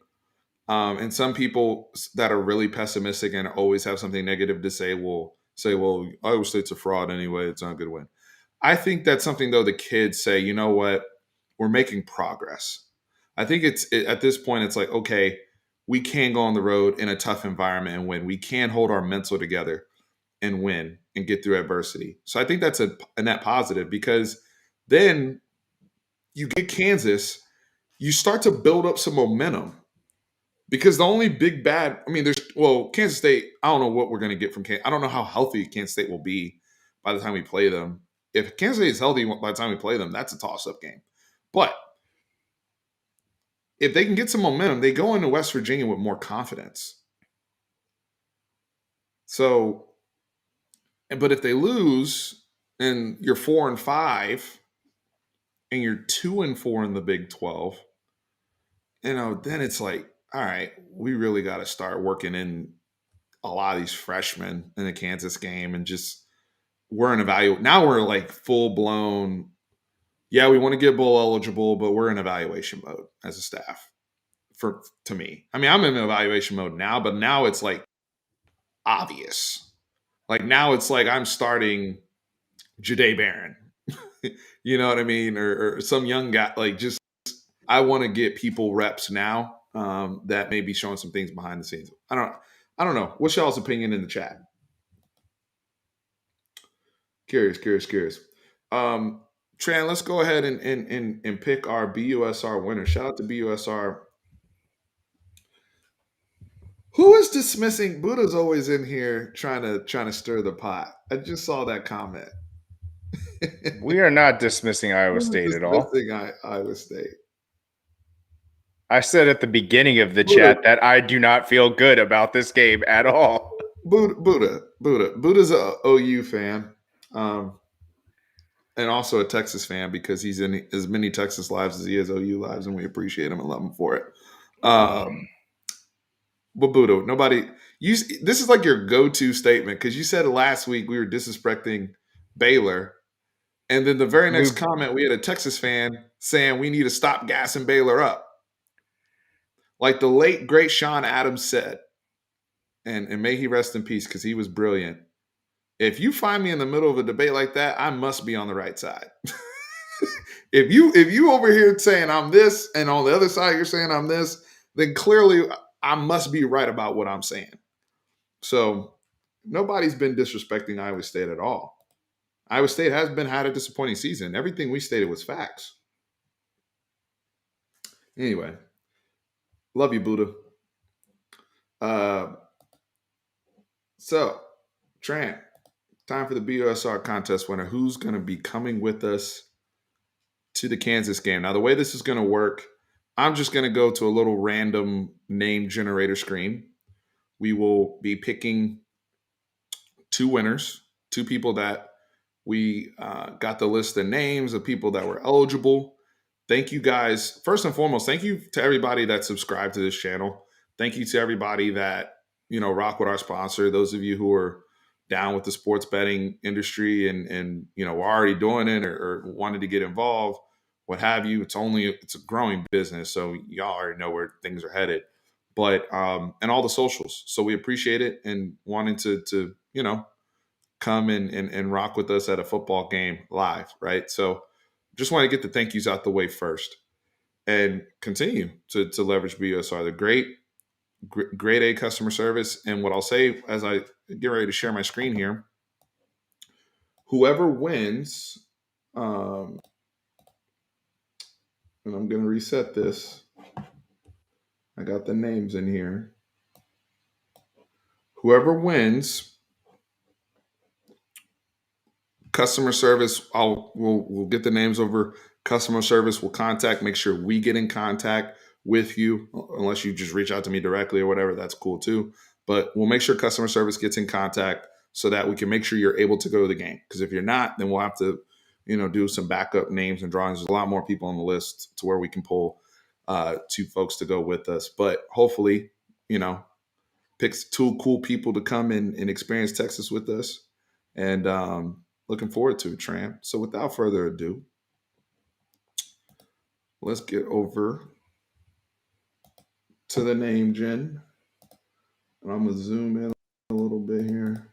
And some people that are really pessimistic and always have something negative to say will say, well, Iowa State's a fraud anyway. It's not a good win. I think that's something, though, the kids say, you know what? We're making progress. I think at this point, it's like, okay, we can go on the road in a tough environment and win. We can hold our mental together and win and get through adversity. So I think that's a net positive, because then you get Kansas, you start to build up some momentum. Because the only big bad, I mean, Kansas State, I don't know what we're going to get from Kansas. I don't know how healthy Kansas State will be by the time we play them. If Kansas State is healthy by the time we play them, that's a toss-up game. But if they can get some momentum, they go into West Virginia with more confidence. So, but if they lose and you're 4-5 and you're 2-4 in the Big 12, then it's like, all right, we really got to start working in a lot of these freshmen in the Kansas game, and just we're in evaluate. Now we're like full blown. Yeah, we want to get bowl eligible, but we're in evaluation mode as a staff. To me, I mean, I'm in evaluation mode now, but now it's like obvious. Like now it's like I'm starting Jade Barron. You know what I mean? Or some young guy. Like, just I want to get people reps now, that may be showing some things behind the scenes. I don't know. What's y'all's opinion in the chat? Curious. Tran, let's go ahead and pick our BUSR winner. Shout out to BUSR. Who is dismissing? Buddha's always in here trying to stir the pot. I just saw that comment. We are not dismissing Iowa Who's State at all. dismissing Iowa State? I said at the beginning of the Buddha. chat that I do not feel good about this game at all. Buddha's a OU fan, and also a Texas fan, because he's in as many Texas lives as he is OU lives, and we appreciate him and love him for it. But Buddha, this is like your go-to statement, because you said last week we were disrespecting Baylor, and then the very next comment we had a Texas fan saying we need to stop gassing Baylor up. Like the late great Sean Adams said, and may he rest in peace, because he was brilliant. If you find me in the middle of a debate like that, I must be on the right side. If you over here saying I'm this, and on the other side you're saying I'm this, then clearly I must be right about what I'm saying. So nobody's been disrespecting Iowa State at all. Iowa State has had a disappointing season. Everything we stated was facts. Anyway, love you, Buddha. So, Trent, time for the BUSR contest winner. Who's going to be coming with us to the Kansas game? Now, the way this is going to work, I'm just going to go to a little random name generator screen. We will be picking two winners, two people that we got the list of names of people that were eligible. Thank you guys. First and foremost, thank you to everybody that subscribed to this channel. Thank you to everybody that, rock with our sponsor. Those of you who are down with the sports betting industry and were already doing it or wanted to get involved, what have you. It's a growing business, so y'all already know where things are headed. But and all the socials. So we appreciate it, and wanting to come and rock with us at a football game live, right? So just want to get the thank yous out the way first and continue to leverage BUSR. The great A customer service. And what I'll say as I get ready to share my screen here, whoever wins, and I'm going to reset this. I got the names in here. Whoever wins, customer service, we'll get the names over. Customer service will contact, make sure we get in contact with you, unless you just reach out to me directly or whatever. That's cool too. But we'll make sure customer service gets in contact so that we can make sure you're able to go to the game. Because if you're not, then we'll have to, do some backup names and drawings. There's a lot more people on the list to where we can pull two folks to go with us. But hopefully, picks two cool people to come and experience Texas with us. And looking forward to it, Tran. So without further ado, let's get over to the name gen. And I'm going to zoom in a little bit here.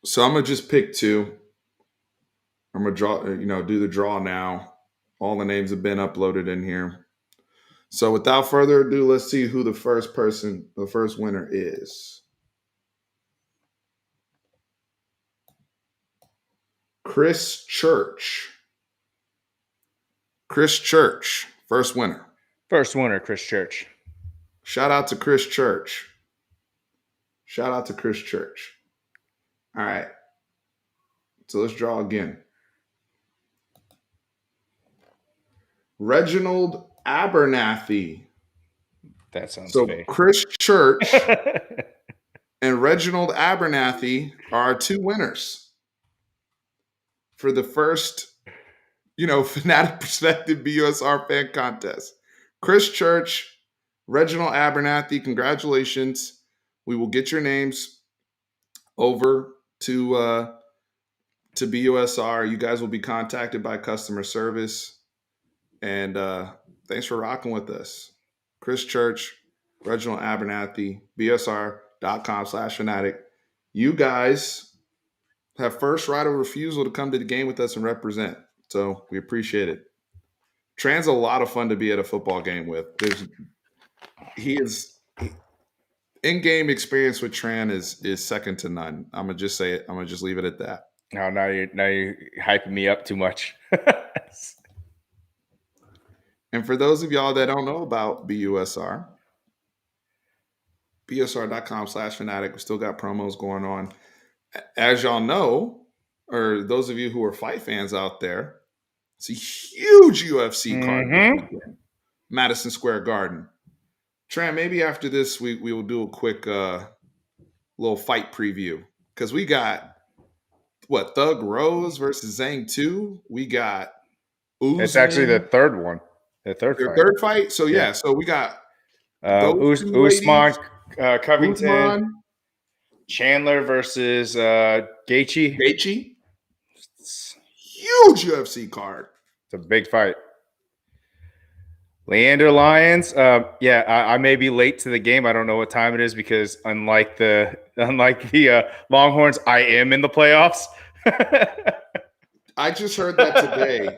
So I'm going to just pick two. I'm going to draw, do the draw now. All the names have been uploaded in here. So without further ado, let's see who the first winner is. Chris Church. Chris Church, first winner. First winner, Chris Church. Shout out to Chris Church. Shout out to Chris Church. All right. So let's draw again. Reginald Abernathy. That sounds so fake. Chris Church and Reginald Abernathy are our two winners for the first, Fanatic Perspective BUSR fan contest. Chris Church, Reginald Abernathy, congratulations. We will get your names over to BUSR. You guys will be contacted by customer service. And thanks for rocking with us. Chris Church, Reginald Abernathy, BUSR.com/Fanatic. You guys have first right of refusal to come to the game with us and represent. So we appreciate it. Tran's a lot of fun to be at a football game with. In-game experience with Tran is second to none. I'm gonna just say it. I'm gonna just leave it at that. Now you're hyping me up too much. And for those of y'all that don't know about BUSR, BUSR.com/Fanatic, we still got promos going on. As y'all know, or those of you who are fight fans out there, it's a huge UFC card this weekend, Madison Square Garden. Tran, maybe after this, we will do a quick little fight preview. Because we got, Thug Rose versus Zhang 2. We got Usman. It's actually the third one. The third fight. So, yeah. So we got Usman, Covington, Usman. Chandler versus Gaethje. Huge UFC card. It's a big fight. Leander Lyons. I may be late to the game. I don't know what time it is because unlike the Longhorns, I am in the playoffs. I just heard that today.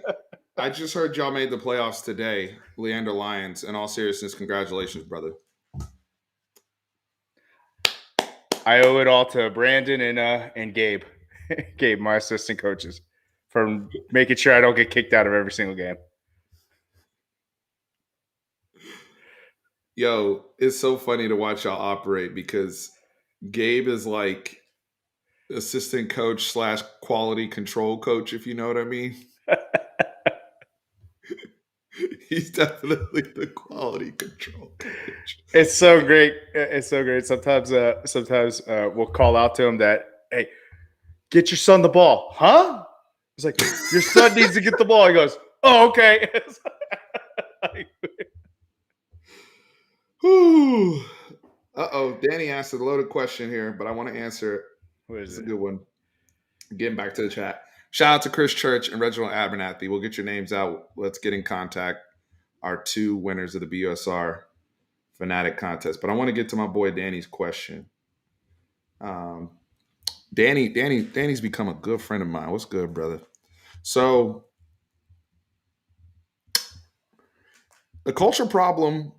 I just heard y'all made the playoffs today, Leander Lyons. In all seriousness, congratulations, brother. I owe it all to Brandon and Gabe, Gabe, my assistant coaches, for making sure I don't get kicked out of every single game. Yo, it's so funny to watch y'all operate because Gabe is like assistant coach / quality control coach, if you know what I mean. He's definitely the quality control coach. It's so great. It's so great. Sometimes we'll call out to him that, hey, get your son the ball. Huh? It's like, your son needs to get the ball. He goes, oh, okay. Uh-oh. Danny asked a loaded question here, but I want to answer it. What is it? It's a good one. Getting back to the chat. Shout out to Chris Church and Reginald Abernathy. We'll get your names out. Let's get in contact. Our two winners of the BUSR Fanatic contest. But I want to get to my boy Danny's question. Um, Danny's become a good friend of mine. What's good, brother? So the culture problem.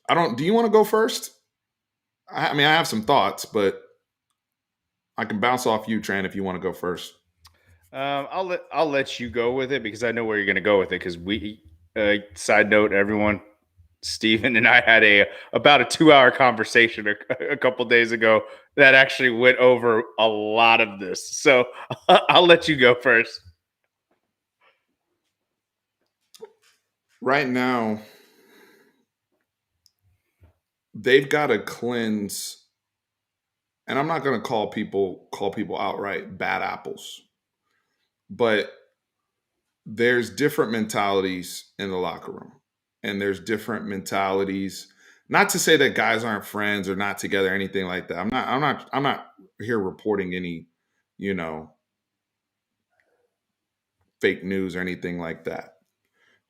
I don't. Do you want to go first? I mean, I have some thoughts, but I can bounce off you, Tran, if you want to go first. I'll let you go with it because I know where you're going to go with it. Because we, side note, everyone, Steven and I had about a 2 hour conversation a couple days ago that actually went over a lot of this. So I'll let you go first. Right now, they've got to cleanse, and I'm not going to call people outright bad apples, but there's different mentalities in the locker room, and there's different mentalities. Not to say that guys aren't friends or not together, or anything like that. I'm not here reporting any, you know, fake news or anything like that.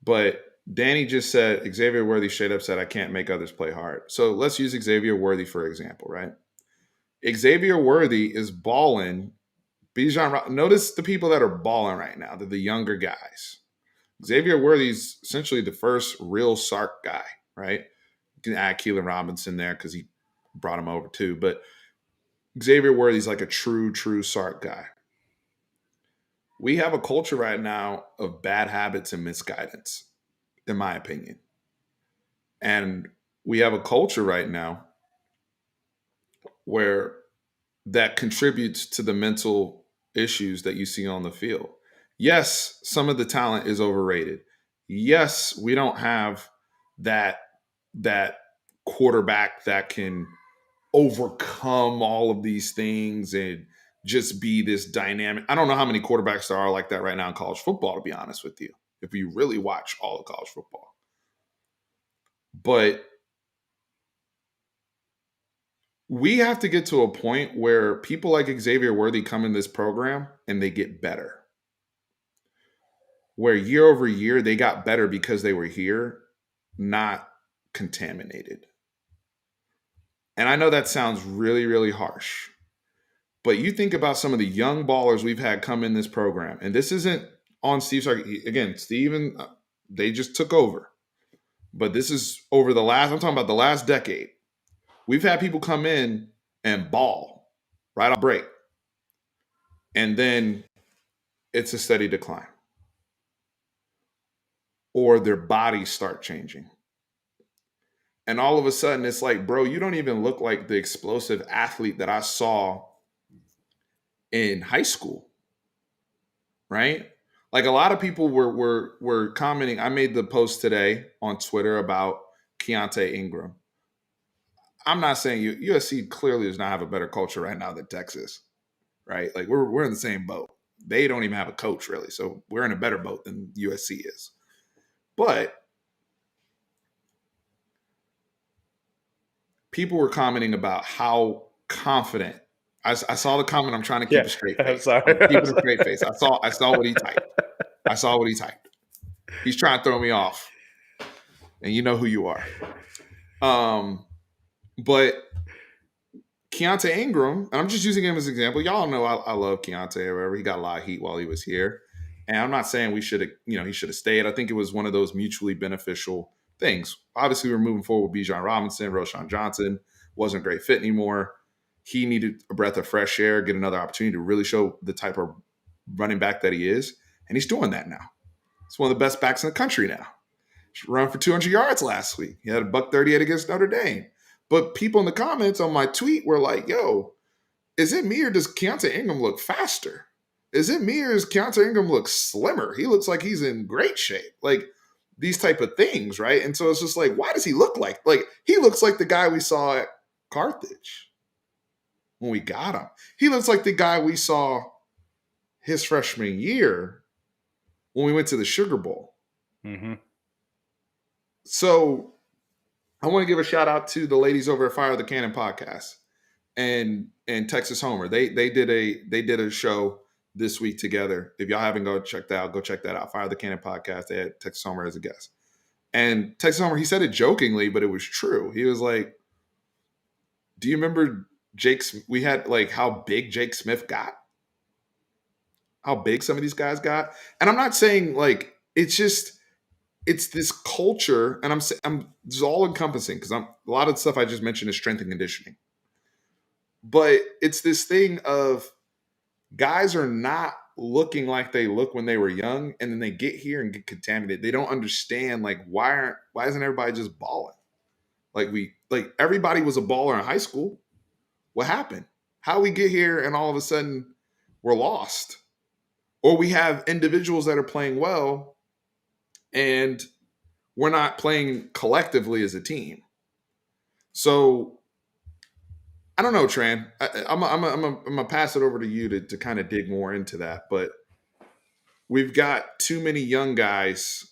But Danny just said Xavier Worthy straight up said I can't make others play hard. So let's use Xavier Worthy for example, right? Xavier Worthy is balling. Notice the people that are balling right now. They're the younger guys. Xavier Worthy's essentially the first real Sark guy, right? You can add Keelan Robinson there because he brought him over too. But Xavier Worthy's like a true Sark guy. We have a culture right now of bad habits and misguidance, in my opinion. And we have a culture right now where that contributes to the mental issues that you see on the field. Yes, some of the talent is overrated. Yes, we don't have that that quarterback that can overcome all of these things and just be this dynamic. I don't know how many quarterbacks there are like that right now in college football, to be honest with you, if you really watch all of college football. But we have to get to a point where people like Xavier Worthy come in this program and they get better. Where year over year they got better because they were here, not contaminated. And I know that sounds really harsh, but you think about some of the young ballers we've had come in this program, and this isn't on Steve Sarkisian. Again, Steven, they just took over. But this is over I'm talking about the last decade. We've had people come in and ball right off break. And then it's a steady decline. Or their bodies start changing. And all of a sudden, it's like, bro, you don't even look like the explosive athlete that I saw in high school, right? Like a lot of people were commenting. I made the post today on Twitter about Keontae Ingram. I'm not saying USC clearly does not have a better culture right now than Texas, right? Like we're in the same boat. They don't even have a coach really, so we're in a better boat than USC is. But people were commenting about how confident. I saw the comment. I'm trying to keep Yeah, a straight I'm face. sorry. I'm keeping a straight face. I saw what he typed. I saw what he typed. He's trying to throw me off, and you know who you are. But Keontae Ingram, and I'm just using him as an example. Y'all know I love Keontae or whatever. He got a lot of heat while he was here. And I'm not saying we should have, he should have stayed. I think it was one of those mutually beneficial things. Obviously, we're moving forward with Bijan Robinson, Roshan Johnson wasn't a great fit anymore. He needed a breath of fresh air, get another opportunity to really show the type of running back that he is. And he's doing that now. He's one of the best backs in the country now. Run for 200 yards last week. He had a $138 against Notre Dame. But people in the comments on my tweet were like, yo, is it me or does Keontae Ingram look faster? Is it me or does Keontae Ingram look slimmer? He looks like he's in great shape. Like these type of things, right? And so it's just like, why does he look like he looks like the guy we saw at Carthage when we got him. He looks like the guy we saw his freshman year when we went to the Sugar Bowl. Mm-hmm. So I want to give a shout out to the ladies over at Fire the Cannon podcast and Texas Homer. They did a show this week together. If y'all haven't go check that out. Fire the Cannon podcast. They had Texas Homer as a guest. And Texas Homer, he said it jokingly, but it was true. He was like, do you remember we had like how big Jake Smith got, how big some of these guys got. And I'm not saying like it's just it's this culture, and I'm it's all encompassing because I'm a lot of the stuff I just mentioned is strength and conditioning, but it's this thing of guys are not looking like they look when they were young, and then they get here and get contaminated. They don't understand like why isn't everybody just balling? Like everybody was a baller in high school. What happened? How we get here and all of a sudden we're lost? Or we have individuals that are playing well and we're not playing collectively as a team. So I don't know, Tran. I'm gonna pass it over to you to kind of dig more into that. But we've got too many young guys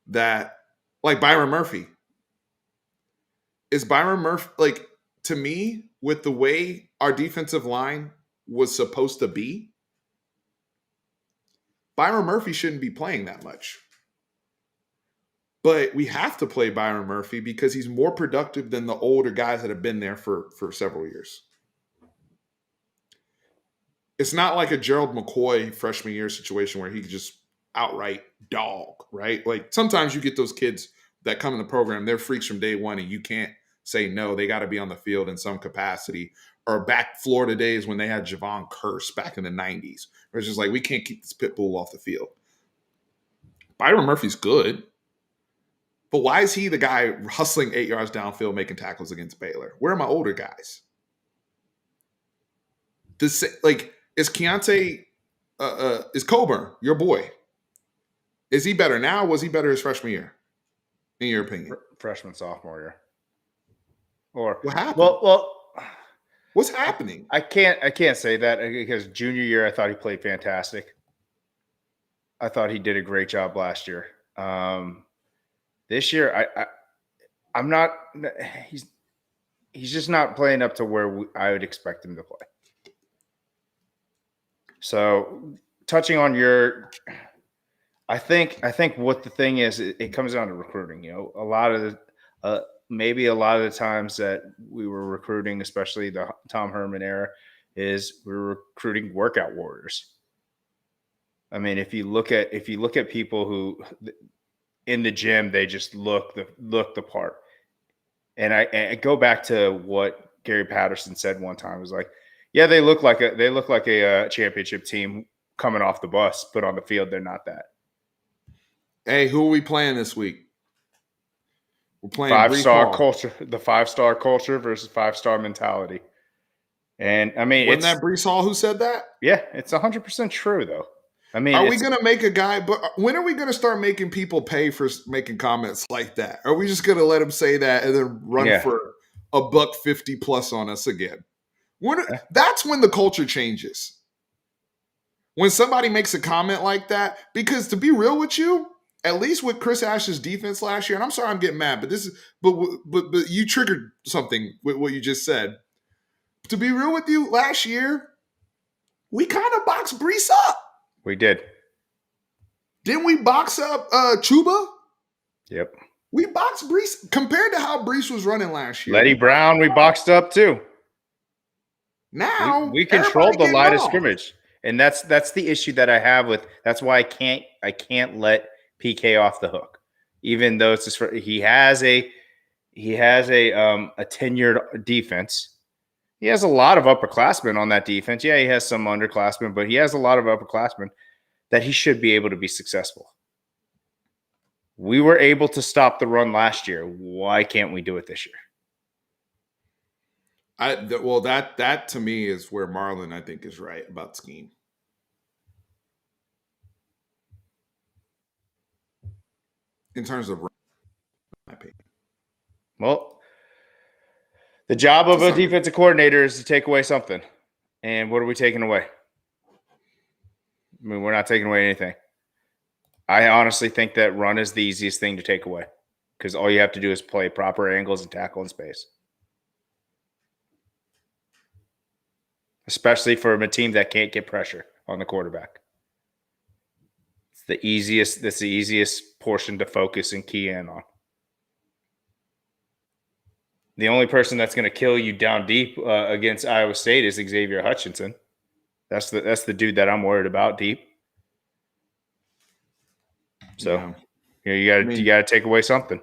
that, like Byron Murphy. Is Byron Murphy like, to me, with the way our defensive line was supposed to be? Byron Murphy shouldn't be playing that much. But we have to play Byron Murphy because he's more productive than the older guys that have been there for several years. It's not like a Gerald McCoy freshman year situation where he could just outright dog, right? Like sometimes you get those kids that come in the program, they're freaks from day one, and you can't say no. They got to be on the field in some capacity. Or back Florida days when they had Javon Curse back in the 90s, where it's just like, we can't keep this pit bull off the field. Byron Murphy's good. But why is he the guy hustling 8 yards downfield making tackles against Baylor? Where are my older guys? Is Keontae, is Coburn, your boy, is he better now? Was he better his freshman year, in your opinion? Freshman, sophomore year. Or what happened? Well, what's happening? I can't say that because junior year I thought he played fantastic. I thought he did a great job last year. This year, I'm not. He's just not playing up to where I would expect him to play. So, touching on your, I think what the thing is, it comes down to recruiting. You know, a lot of maybe a lot of the times that we were recruiting, especially the Tom Herman era, is we were recruiting workout warriors. I mean, if you look at people who in the gym, they just look the part. And I go back to what Gary Patterson said one time. It was like, yeah, they look like a championship team coming off the bus, but on the field they're not that. Hey, who are we playing this week? We're playing 5-star culture, the 5-star culture versus 5-star mentality. And I mean, wasn't that Brees Hall who said that? Yeah, it's 100% true though. I mean, are we going to make a guy? But when are we going to start making people pay for making comments like that? Are we just going to let him say that and then run for $150 plus on us again? That's when the culture changes. When somebody makes a comment like that, because to be real with you, at least with Chris Ash's defense last year, and I'm sorry I'm getting mad, but you triggered something with what you just said. To be real with you, last year we kind of boxed Brees up. We did. Didn't we box up Chuba? Yep. We boxed Brees compared to how Brees was running last year. Letty Brown, we boxed up too. Now we controlled the line of scrimmage, and that's the issue that I have with. That's why I can't let PK off the hook, even though it's just he has a tenured defense. He has a lot of upperclassmen on that defense. Yeah, he has some underclassmen, but he has a lot of upperclassmen that he should be able to be successful. We were able to stop the run last year. Why can't we do it this year? That to me is where Marlon, I think, is right about scheme. In terms of my opinion. Well, the job of a defensive coordinator is to take away something. And what are we taking away? I mean, we're not taking away anything. I honestly think that run is the easiest thing to take away because all you have to do is play proper angles and tackle in space. Especially for a team that can't get pressure on the quarterback. That's the easiest portion to focus and key in on. The only person that's going to kill you down deep against Iowa State is Xavier Hutchinson. That's the dude that I'm worried about deep. So Yeah. you got to take away something.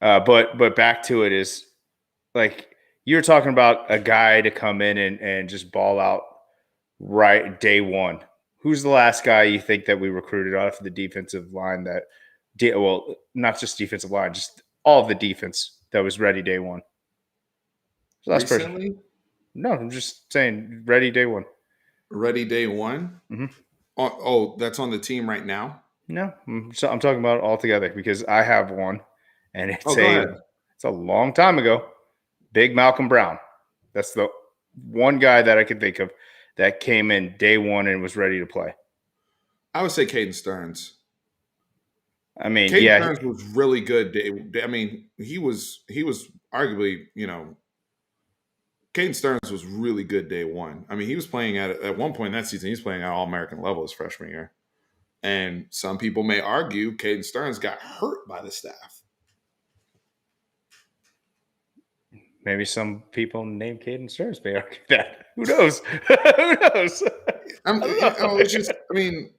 But back to it is like you're talking about a guy to come in and just ball out right day one. Who's the last guy you think that we recruited off the defensive line that well, not just defensive line, just all of the defense that was ready day one? Last person. Recently? No, I'm just saying ready day one. Ready day one? Mm-hmm. Oh, that's on the team right now? No, I'm talking about all together because I have one, and Oh, go ahead. it's a long time ago. Big Malcolm Brown. That's the one guy that I could think of that came in day one and was ready to play. I would say Caden Stearns. I mean, Caden yeah, Stearns was really good. I mean, he was arguably, Caden Stearns was really good day one. I mean, he was playing at one point in that season, he was playing at all American level his freshman year. And some people may argue Caden Stearns got hurt by the staff. maybe some people named Caden Stearns may argue that. Who knows? Who knows? It's just, I mean,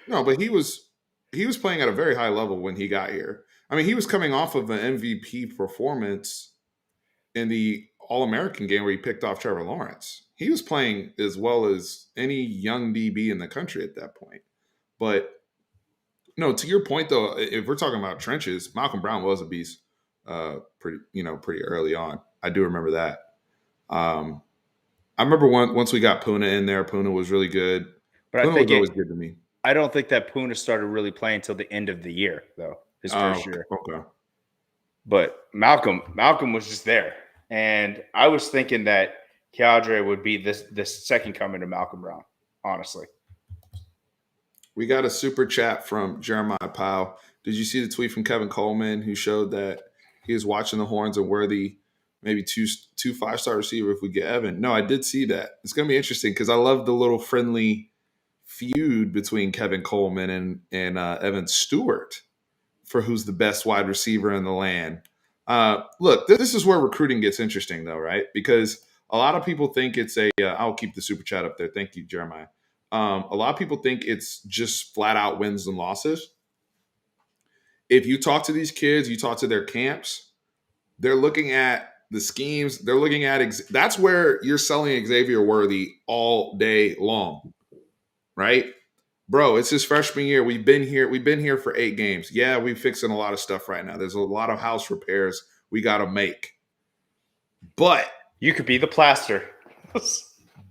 no, but he was playing at a very high level when he got here. I mean, he was coming off of an MVP performance in the All-American game where he picked off Trevor Lawrence. He was playing as well as any young DB in the country at that point. But no, to your point though, if we're talking about trenches, Malcolm Brown was a beast pretty early on. I do remember that. I remember once we got Puna in there, Puna was really good. But Puna was always good to me. I don't think that Puna started really playing until the end of the year, though, his first year. Okay. But Malcolm was just there. And I was thinking that Keandre would be this second coming to Malcolm Brown, honestly. We got a super chat from Jeremiah Powell. Did you see the tweet from Kevin Coleman who showed that he is watching the Horns and worthy maybe two 5-star receiver if we get Evan? No, I did see that. It's going to be interesting because I love the little friendly feud between Kevin Coleman and Evan Stewart for who's the best wide receiver in the land. Look, this is where recruiting gets interesting, though, right? Because a lot of people think it's I'll keep the super chat up there. Thank you, Jeremiah. A lot of people think it's just flat out wins and losses. If you talk to these kids, you talk to their camps, they're looking at the schemes. They're looking at that's where you're selling Xavier Worthy all day long, right? Bro, it's his freshman year. We've been here for 8 games. Yeah, we're fixing a lot of stuff right now. There's a lot of house repairs we got to make. But you could be the plaster.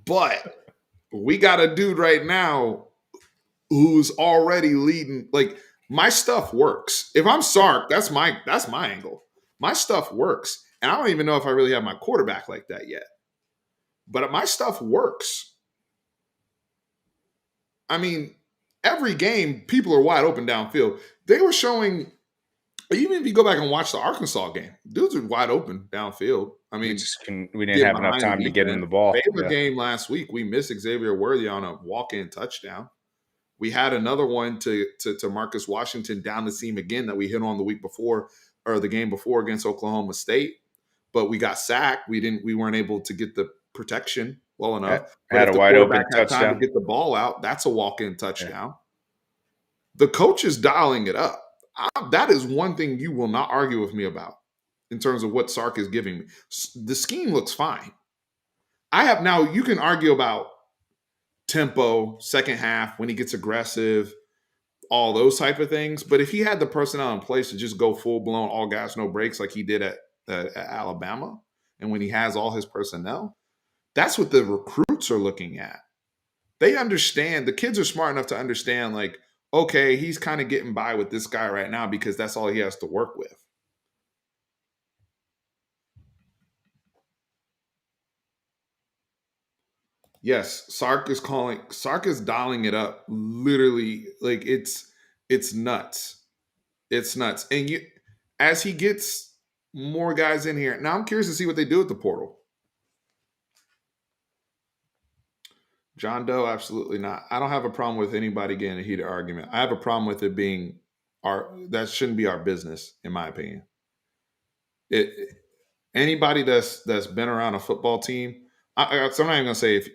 But we got a dude right now who's already leading. Like, my stuff works. If I'm Sark, that's my angle. My stuff works. And I don't even know if I really have my quarterback like that yet. But my stuff works. I mean, every game, people are wide open downfield. They were showing, even if you go back and watch the Arkansas game, dudes are wide open downfield. I mean, we didn't have enough time to get him the ball. Baylor game last week, we missed Xavier Worthy on a walk-in touchdown. We had another one to Marcus Washington down the seam again that we hit on the week before or the game before against Oklahoma State, but we got sacked. We weren't able to get the protection well enough. Had a wide open touchdown. Time to get the ball out. That's a walk-in touchdown. Yeah. The coach is dialing it up. That is one thing you will not argue with me about in terms of what Sark is giving me. The scheme looks fine. You can argue about tempo, second half, when he gets aggressive, all those type of things. But if he had the personnel in place to just go full-blown, all gas, no brakes like he did at Alabama, and when he has all his personnel, that's what the recruits are looking at. They understand. The kids are smart enough to understand, like, okay, he's kind of getting by with this guy right now because that's all he has to work with. Yes, Sark is dialing it up. Literally, like it's nuts. It's nuts. And as he gets more guys in here, now I'm curious to see what they do with the portal. John Doe, absolutely not. I don't have a problem with anybody getting a heated argument. I have a problem with it being that shouldn't be our business, in my opinion. Anybody that's been around a football team, so I'm not even gonna say if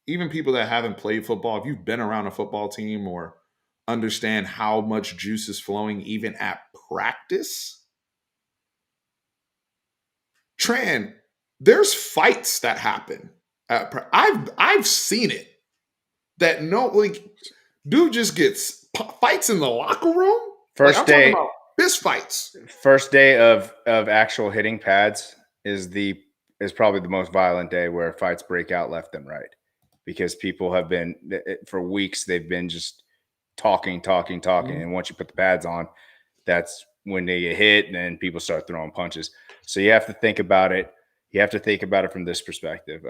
even people that haven't played football, if you've been around a football team or understand how much juice is flowing even at practice, Tran, there's fights that happen. I've seen it. That no, like, dude just gets fights in the locker room. Like, I'm talking about fist fights. First day of actual hitting pads is probably the most violent day where fights break out left and right, because people have been for weeks, they've been just talking, Mm-hmm. and once you put the pads on, that's when they get hit, and then people start throwing punches. So you have to think about it. You have to think about it from this perspective.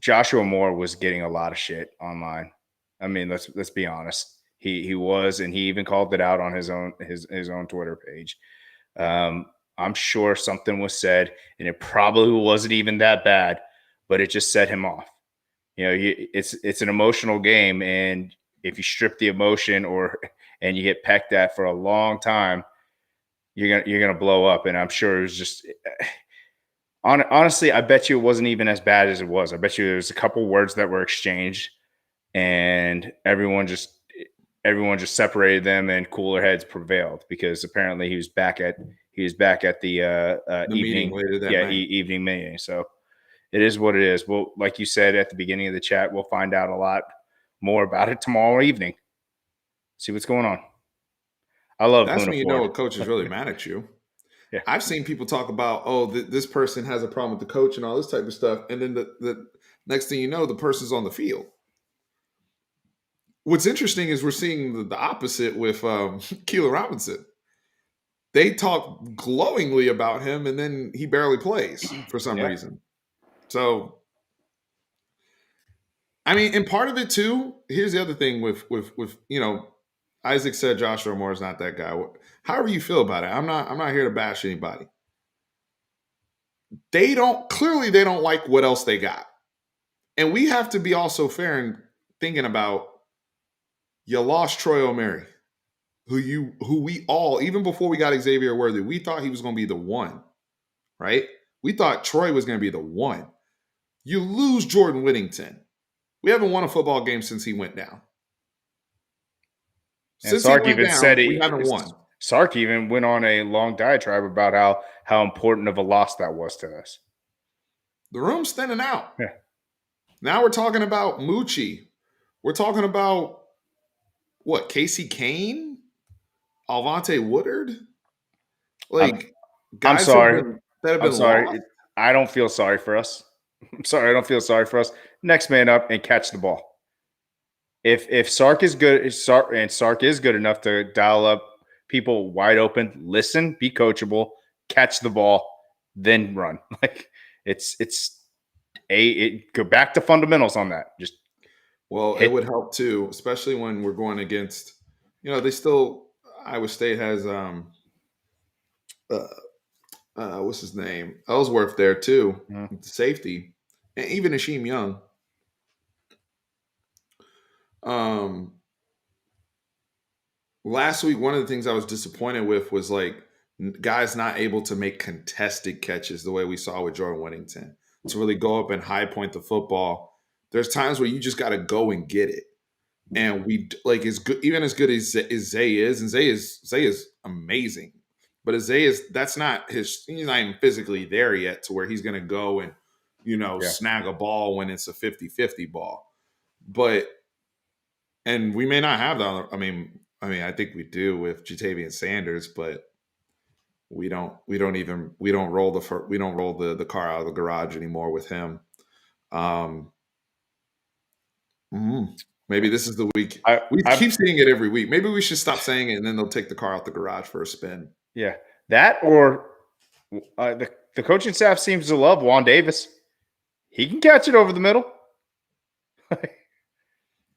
Joshua Moore was getting a lot of shit online. I mean, let's be honest. He was, and he even called it out on his own Twitter page. I'm sure something was said, and it probably wasn't even that bad, but it just set him off. You know, it's an emotional game, and if you strip the emotion and you get pecked at for a long time, you're gonna blow up. And I'm sure it was just honestly, I bet you it wasn't even as bad as it was. I bet you there was a couple words that were exchanged, and everyone just separated them, and cooler heads prevailed, because apparently he was back at the evening Meeting later that night. Evening meeting. So it is what it is. Well, like you said at the beginning of the chat, we'll find out a lot more about it tomorrow evening. See what's going on. I love that's Luna when you Ford. know a coach is really mad at you. Yeah. I've seen people talk about, this person has a problem with the coach and all this type of stuff, and then the next thing you know, the person's on the field. What's interesting is we're seeing the opposite with Keelan Robinson. They talk glowingly about him, and then he barely plays for some reason. So, I mean, and part of it too. Here's the other thing with Isaac said Joshua Moore is not that guy. However you feel about it, I'm not here to bash anybody. They don't like what else they got, and we have to be also fair in thinking about, you lost Troy O'Mary, who we all, even before we got Xavier Worthy, we thought he was going to be the one, right? We thought Troy was going to be the one. You lose Jordan Whittington. We haven't won a football game since he went down. And Sark even said we haven't won. Sark even went on a long diatribe about how important of a loss that was to us. The room's thinning out. Yeah. Now we're talking about Moochie. We're talking about what? Casey Kane? Alvante Woodard? Like, guys I'm sorry. that have been sorry. lost? I don't feel sorry for us. I'm sorry. I don't feel sorry for us. Next man up and catch the ball. If Sark is good, Sark is good enough to dial up people wide open, listen, be coachable, catch the ball, then run. Like go back to fundamentals on that. Just it would help too, especially when we're going against, Iowa State has what's his name? Ellsworth there too, safety, and even Hasheem Young. Last week, one of the things I was disappointed with was like guys not able to make contested catches the way we saw with Jordan Whittington, to really go up and high point the football. There's times where you just got to go and get it. And we like as good, even as good as Zay is, and Zay is amazing. But Zay that's not he's not even physically there yet to where he's going to go and, snag a ball when it's a 50-50 ball. And we may not have that. I mean, I think we do with Jatavian Sanders, but we don't roll the car out of the garage anymore with him. Maybe this is the week. We keep seeing it every week. Maybe we should stop saying it, and then they'll take the car out the garage for a spin. Yeah, that or the coaching staff seems to love Juan Davis. He can catch it over the middle.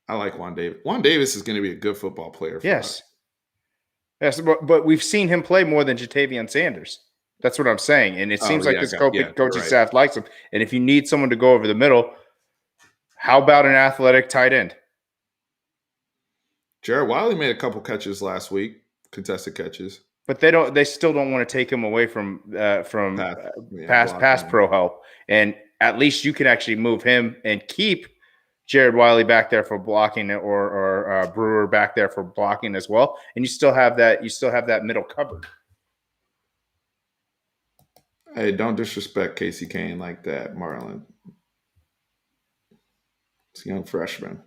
I like Juan Davis. Juan Davis is going to be a good football player for us. Yes, but we've seen him play more than Jatavian Sanders. That's what I'm saying. And it seems like this coaching staff likes him. And if you need someone to go over the middle, how about an athletic tight end? Jared Wiley made a couple catches last week, contested catches. But they still don't want to take him away from Pass, yeah, pass blocking. pro help, and at least you can actually move him and keep Jared Wiley back there for blocking, or Brewer back there for blocking as well, and you still have that middle covered. Hey, don't disrespect Casey Kane like that, Marlon. It's a young freshman.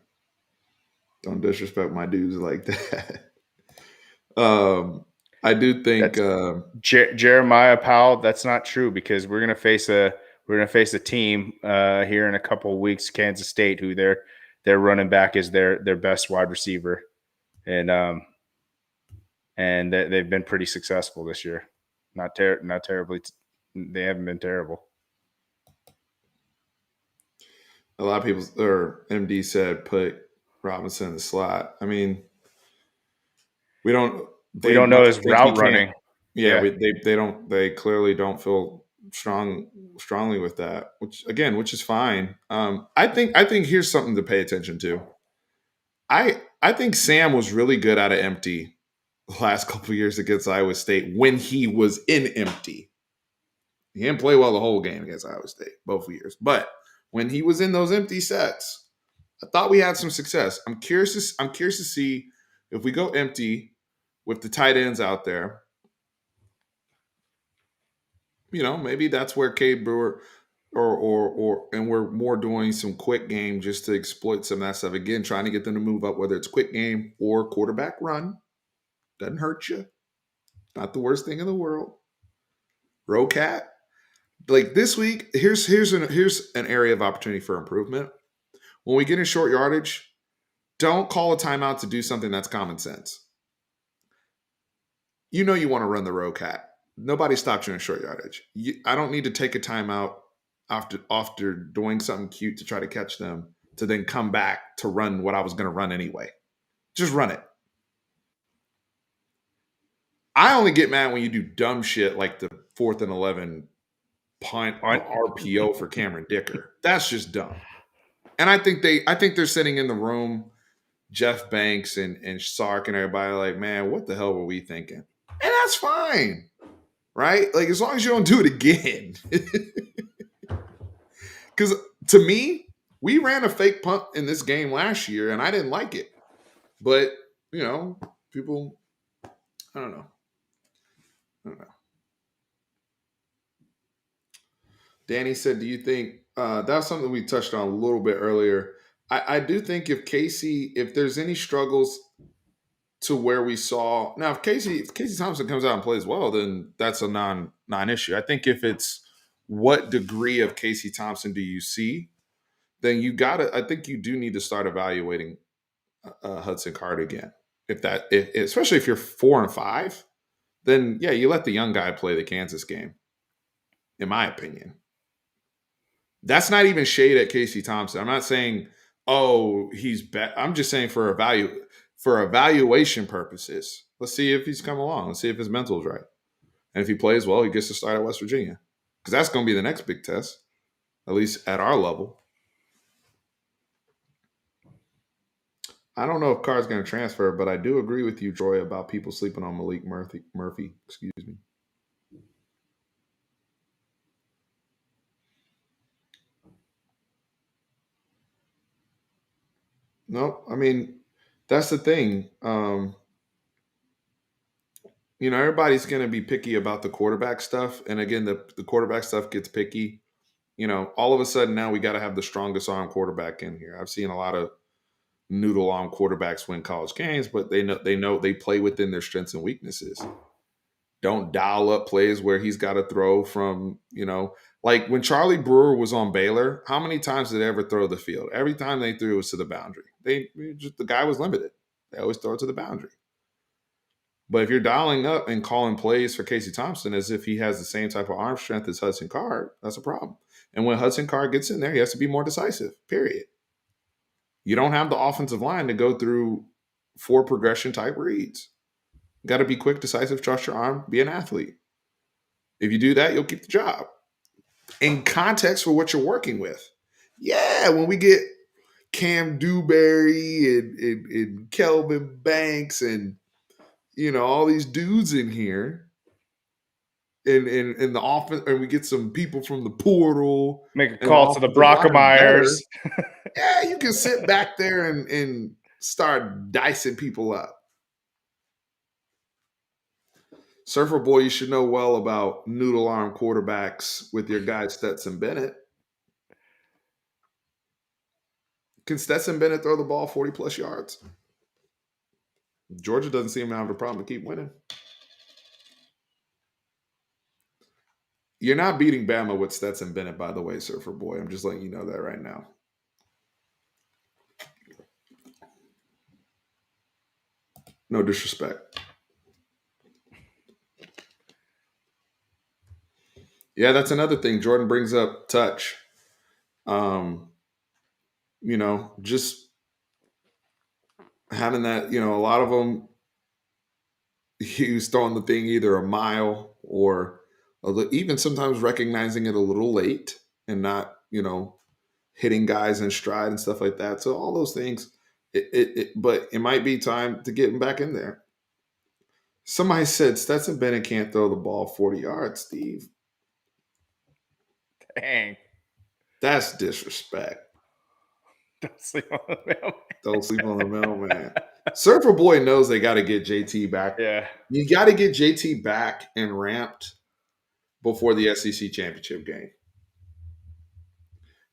Don't disrespect my dudes like that. I do think Jeremiah Powell. That's not true, because we're gonna face a team here in a couple of weeks, Kansas State, who their running back is their best wide receiver, and they've been pretty successful this year. Not terribly. They haven't been terrible. a lot of people, or MD said, put Robinson in the slot. I mean, we don't. We They don't know must his think he route can't. running. Yeah, Yeah. they don't. They clearly don't feel strongly with that. Which is fine. I think here's something to pay attention to. I think Sam was really good out of empty the last couple of years against Iowa State when he was in empty. He didn't play well the whole game against Iowa State, both years. But when he was in those empty sets, I thought we had some success. I'm curious to see if we go empty with the tight ends out there. Maybe that's where Cade Brewer or and we're more doing some quick game just to exploit some of that stuff. Again, trying to get them to move up, whether it's quick game or quarterback run. Doesn't hurt you. Not the worst thing in the world. Row cat. Like this week, here's an area of opportunity for improvement. When we get in short yardage, don't call a timeout to do something that's common sense. You want to run the row cat. Nobody stopped you in short yardage. I don't need to take a timeout after doing something cute to try to catch them to then come back to run what I was going to run anyway. Just run it. I only get mad when you do dumb shit like the 4th and 11 punt RPO for Cameron Dicker. That's just dumb. And I think they're sitting in the room, Jeff Banks and Sark and everybody like, man, what the hell were we thinking? And that's fine. Right? Like, as long as you don't do it again. Because to me, we ran a fake punt in this game last year, and I didn't like it. But, people, I don't know. Danny said, do you think that's something we touched on a little bit earlier? I do think if there's any struggles to where we saw now, if Casey Thompson comes out and plays well, then that's a non-issue. I think if it's what degree of Casey Thompson do you see, then I think you do need to start evaluating Hudson Card again. Especially if you're 4 and 5, then yeah, you let the young guy play the Kansas game. In my opinion, that's not even shade at Casey Thompson. I'm not saying, oh, he's bad. I'm just saying for evaluation purposes. Let's see if he's come along. Let's see if his mental's right. And if he plays well, he gets to start at West Virginia. Because that's going to be the next big test, at least at our level. I don't know if Carr's going to transfer, but I do agree with you, Troy, about people sleeping on Malik Murphy. Excuse me. No, I mean, that's the thing. Everybody's going to be picky about the quarterback stuff. And again, the quarterback stuff gets picky. All of a sudden now we got to have the strongest arm quarterback in here. I've seen a lot of noodle arm quarterbacks win college games, but they know they play within their strengths and weaknesses. Don't dial up plays where he's got to throw from, like when Charlie Brewer was on Baylor, how many times did they ever throw the field? Every time they threw it was to the boundary. The guy was limited. They always throw it to the boundary. But if you're dialing up and calling plays for Casey Thompson as if he has the same type of arm strength as Hudson Card, that's a problem. And when Hudson Card gets in there, he has to be more decisive, period. You don't have the offensive line to go through 4 progression type reads. You got to be quick, decisive, trust your arm, be an athlete. If you do that, you'll keep the job. In context for what you're working with. Yeah, when we get Cam Dewberry and Kelvin Banks and all these dudes in here. In the offense, and we get some people from the portal. Make a And the call to the offensive line is better. Brockemeyers. Yeah, you can sit back there and start dicing people up. Surfer Boy, you should know well about noodle arm quarterbacks with your guy Stetson Bennett. Can Stetson Bennett throw the ball 40 plus yards? Georgia doesn't seem to have a problem to keep winning. You're not beating Bama with Stetson Bennett, by the way, Surfer Boy. I'm just letting you know that right now. No disrespect. Yeah, that's another thing. Jordan brings up touch. Just having that, a lot of them, he was throwing the thing either a mile or even sometimes recognizing it a little late and not, hitting guys in stride and stuff like that. So all those things, but it might be time to get him back in there. Somebody said Stetson Bennett can't throw the ball 40 yards, Steve. Dang. That's disrespect. Don't sleep on the mailman. Don't sleep on the mailman. Surfer Boy knows they got to get JT back. Yeah. You got to get JT back and ramped before the SEC championship game.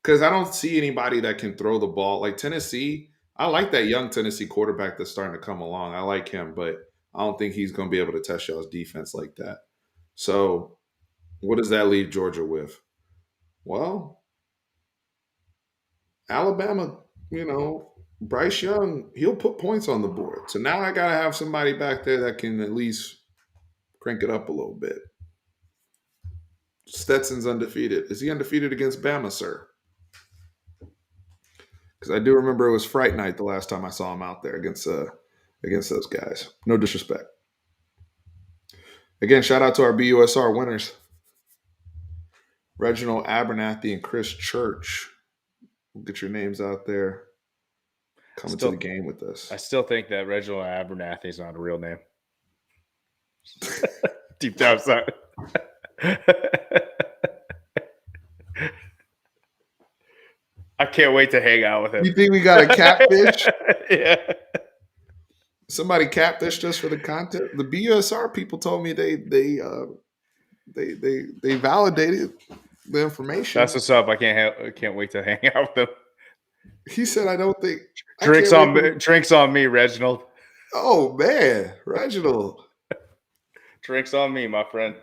Because I don't see anybody that can throw the ball. Like Tennessee, I like that young Tennessee quarterback that's starting to come along. I like him, but I don't think he's going to be able to test y'all's defense like that. So what does that leave Georgia with? Well, Alabama, Bryce Young, he'll put points on the board. So now I got to have somebody back there that can at least crank it up a little bit. Stetson's undefeated. Is he undefeated against Bama, sir? Because I do remember it was Fright Night the last time I saw him out there against those guys. No disrespect. Again, shout out to our BUSR winners. Reginald Abernathy and Chris Church. We'll get your names out there. Coming to the game with us. I still think that Reginald Abernathy is not a real name. Deep down inside. I can't wait to hang out with him. You think we got a catfish? Yeah. Somebody catfished us for the content. The BUSR people told me they validated the information. That's what's up. I can't wait to hang out with him. He said, "I don't think drinks on me, Reginald." Oh man, Reginald. Drinks on me, my friend.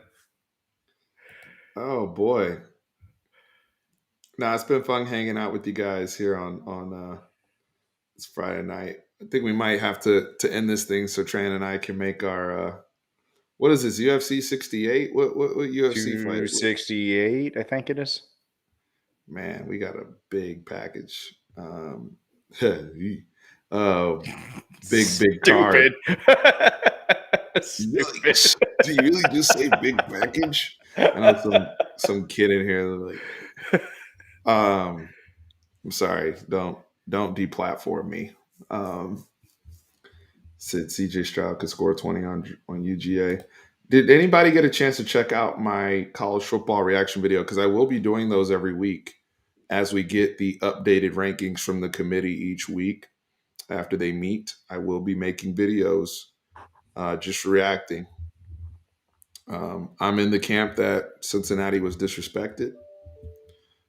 Oh boy. Nah, it's been fun hanging out with you guys here on this Friday night. I think we might have to end this thing so Tran and I can make our what is this, UFC 68? What UFC fight? 268, I think it is. Man, we got a big package. Big card. Stupid. Do you really just say big package? I know some kid in here like I'm sorry, don't deplatform me. Said CJ Stroud could score 20 on UGA. Did anybody get a chance to check out my college football reaction video? Because I will be doing those every week as we get the updated rankings from the committee each week. After they meet, I will be making videos just reacting. I'm in the camp that Cincinnati was disrespected.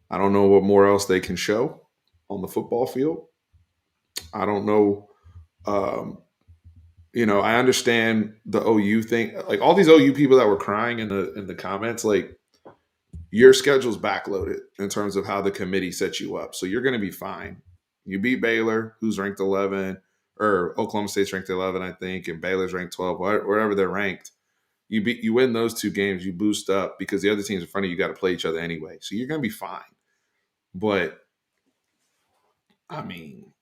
I don't know what more else they can show on the football field. I don't know. I understand the OU thing. Like all these OU people that were crying in the comments, like your schedule's backloaded in terms of how the committee sets you up. So you're going to be fine. You beat Baylor, who's ranked 11, or Oklahoma State's ranked 11, I think, and Baylor's ranked 12, wherever they're ranked. You win those two games, you boost up because the other teams in front of you got to play each other anyway. So you're going to be fine. But I mean,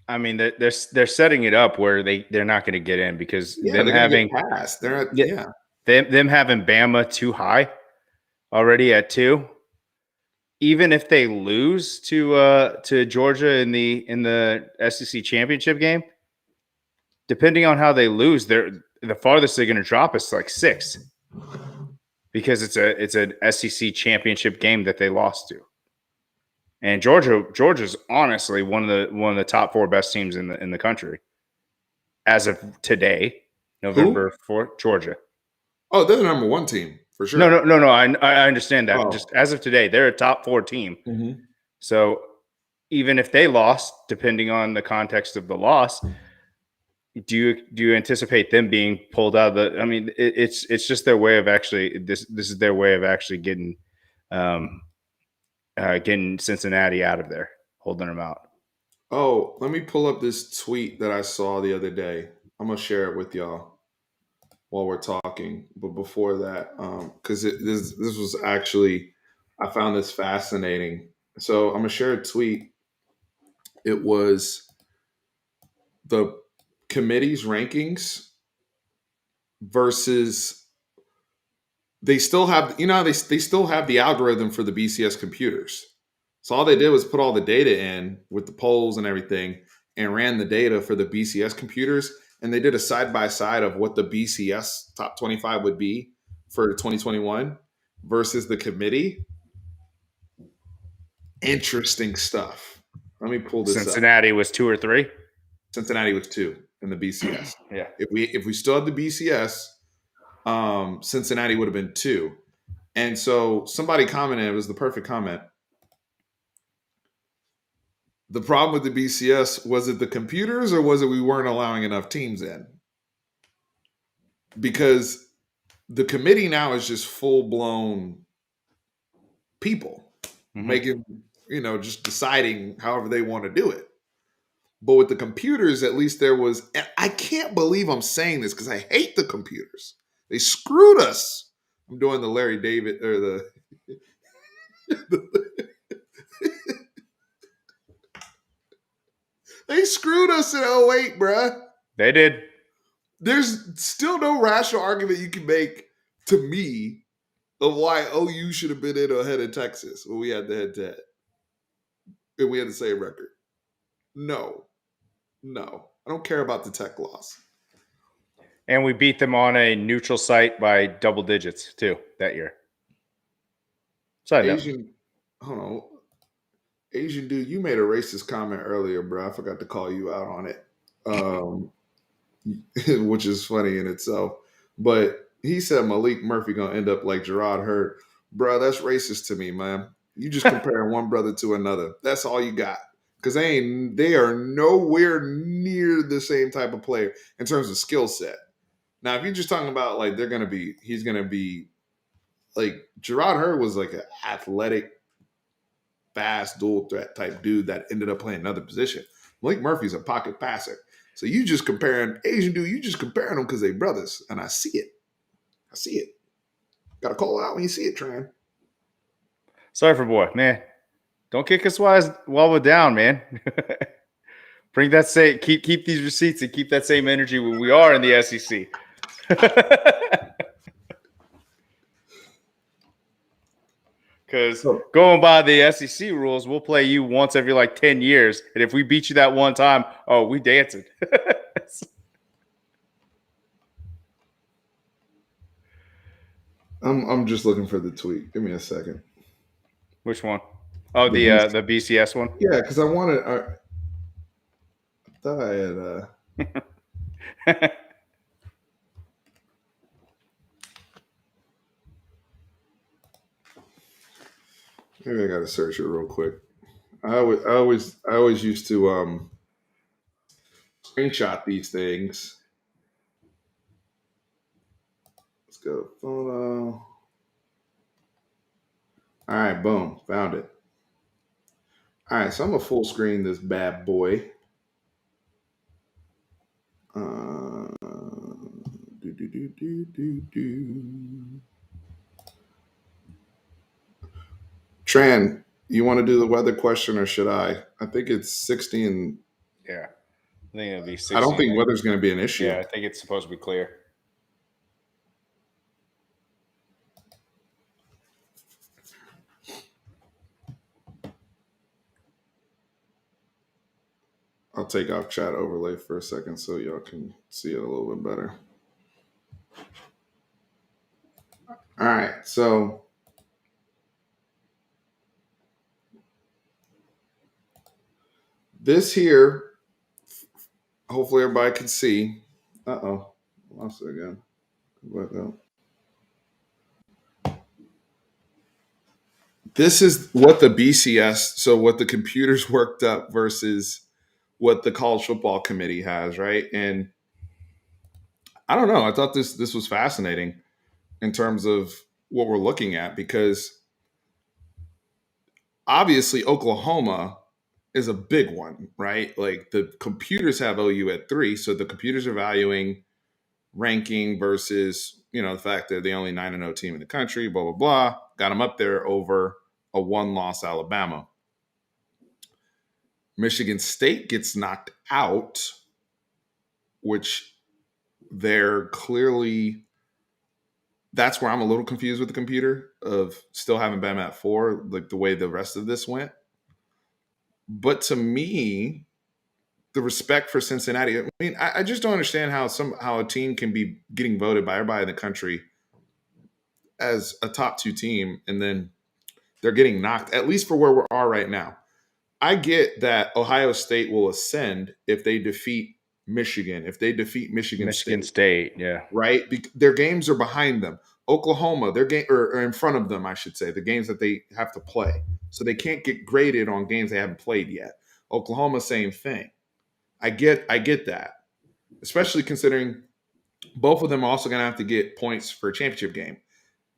they're setting it up where they're not going to get in because them having passed. Them having Bama too high already at 2. even if they lose to Georgia in the SEC championship game, depending on how they lose, the farthest they're going to drop is like 6 because it's an SEC championship game that they lost to. And Georgia's honestly one of the top 4 best teams in the country as of today, November 4th. Georgia. Oh, they're the number 1 team for sure. No. I understand that. Just as of today, they're a top 4 team. Mm-hmm. So even if they lost, depending on the context of the loss, do you anticipate them being pulled out of the? I mean, it's just their way of actually this is their way of actually getting Cincinnati out of there, holding them out. Oh, let me pull up this tweet that I saw the other day. I'm gonna share it with y'all while we're talking. But before that, because this was actually, I found this fascinating. So I'm gonna share a tweet. It was the committee's rankings versus they still have, they still have the algorithm for the BCS computers. So all they did was put all the data in with the polls and everything and ran the data for the BCS computers. And they did a side by side of what the BCS top 25 would be for 2021 versus the committee. Interesting stuff. Let me pull this up. Cincinnati was 2 or 3. Cincinnati was 2 in the BCS. Yeah. If we still had the BCS, Cincinnati would have been 2. And so somebody commented, it was the perfect comment. The problem with the BCS, was it the computers or was it we weren't allowing enough teams in? Because the committee now is just full-blown people making, just deciding however they want to do it. But with the computers, at least there was, and I can't believe I'm saying this because I hate the computers. They screwed us. I'm doing the Larry David or the they screwed us in 08, bruh. They did. There's still no rational argument you can make to me of why OU should have been in ahead of Texas when we had the head-to-head. And we had the same record. No. I don't care about the Tech loss. And we beat them on a neutral site by double digits, too, that year. Asian dude, you made a racist comment earlier, bro. I forgot to call you out on it, which is funny in itself. But he said Malik Murphy going to end up like Gerard Hurt. Bro, that's racist to me, man. You just comparing one brother to another. That's all you got. Because they are nowhere near the same type of player in terms of skill set. Now, if you're just talking about like he's going to be like Gerard Hurt was like an athletic, fast, dual threat type dude that ended up playing another position. Malik Murphy's a pocket passer. So you just comparing Asian dude, you just comparing them because they brothers. And I see it. Got to call it out when you see it, Tran. Sorry for boy, man. Don't kick us while we're down, man. Bring that keep these receipts and keep that same energy when we are in the SEC. Because going by the SEC rules, we'll play you once every like 10 years. And if we beat you that one time, we dancing. I'm just looking for the tweet. Give me a second. Which one? Oh, the BCS one? Yeah, because I wanted. I thought I had. Maybe I got to search it real quick. I always used to screenshot these things. Let's go photo. All right, boom, found it. All right, so I'm gonna full screen this bad boy. Tran, you want to do the weather question or should I? I think it's 60 and. Yeah, I think it'll be 60. I don't think weather's going to be an issue. Yeah, I think it's supposed to be clear. I'll take off chat overlay for a second so y'all can see it a little bit better. All right, so this here, hopefully everybody can see. Uh-oh, lost it again. Back up. This is what the BCS, so what the computers worked up versus what the college football committee has, right? And I don't know. I thought this was fascinating in terms of what we're looking at because obviously Oklahoma is a big one, right? Like the computers have OU at 3, so the computers are valuing ranking versus the fact that they're the only 9-0 team in the country, blah blah blah, got them up there over a one-loss Alabama. Michigan State gets knocked out, which they're clearly. That's where I'm a little confused with the computer of still having been at 4, like the way the rest of this went. But to me, the respect for Cincinnati. I mean, I just don't understand how a team can be getting voted by everybody in the country as a top 2 team, and then they're getting knocked, at least for where we are right now. I get that Ohio State will ascend if they defeat Michigan, if they defeat Michigan State, yeah. Right? Their games are behind them. Oklahoma, their game or in front of them, I should say, the games that they have to play. So they can't get graded on games they haven't played yet. Oklahoma, same thing. I get that, especially considering both of them are also going to have to get points for a championship game.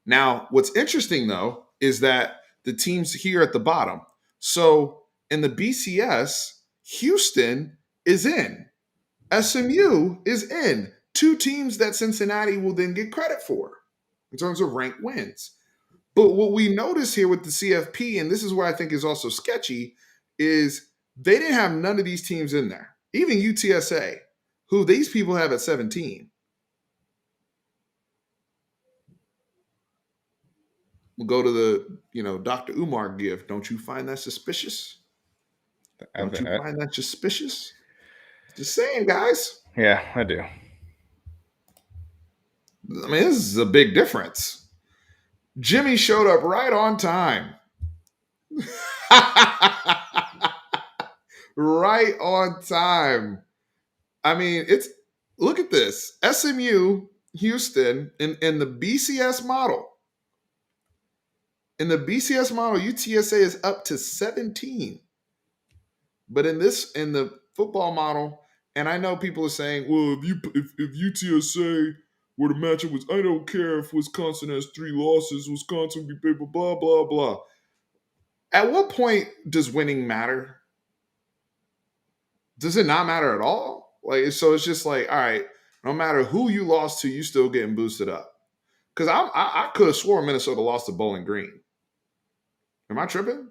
Now, what's interesting, though, is that the teams here at the bottom. So in the BCS, Houston is in. SMU is in. 2 teams that Cincinnati will then get credit for in terms of ranked wins. But what we notice here with the CFP, and this is where I think is also sketchy, is they didn't have none of these teams in there. Even UTSA, who these people have at 17. We'll go to the, Dr. Umar gift. Don't you find that suspicious? Don't you find that suspicious? Just saying, guys. Yeah, I do. I mean, this is a big difference. Jimmy showed up right on time. Right on time. I mean, look at this. SMU, Houston, in the BCS model. In the BCS model, UTSA is up to 17. But in the football model, and I know people are saying, well, if UTSA were to match up with, I don't care if Wisconsin has 3 losses, Wisconsin would be blah, blah, blah. At what point does winning matter? Does it not matter at all? So it's just like, all right, no matter who you lost to, you still getting boosted up. Because I could have sworn Minnesota lost to Bowling Green. Am I tripping?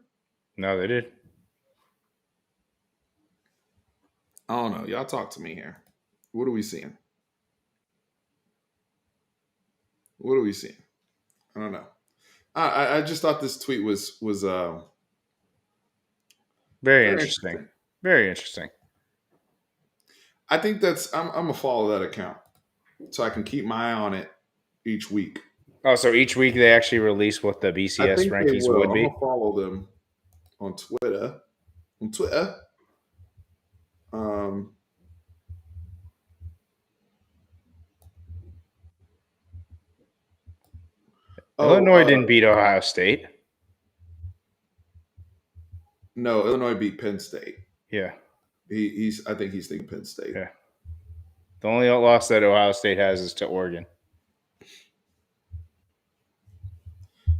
No, they did. I don't know. Y'all talk to me here. What are we seeing? What are we seeing? I don't know. I just thought this tweet was very interesting. Very interesting. I think I'm gonna follow that account so I can keep my eye on it each week. Oh, so each week they actually release what the BCS rankings would be? I'm gonna follow them on Twitter. Illinois didn't beat Ohio State. No, Illinois beat Penn State. Yeah. I think he's thinking Penn State. Yeah. The only loss that Ohio State has is to Oregon.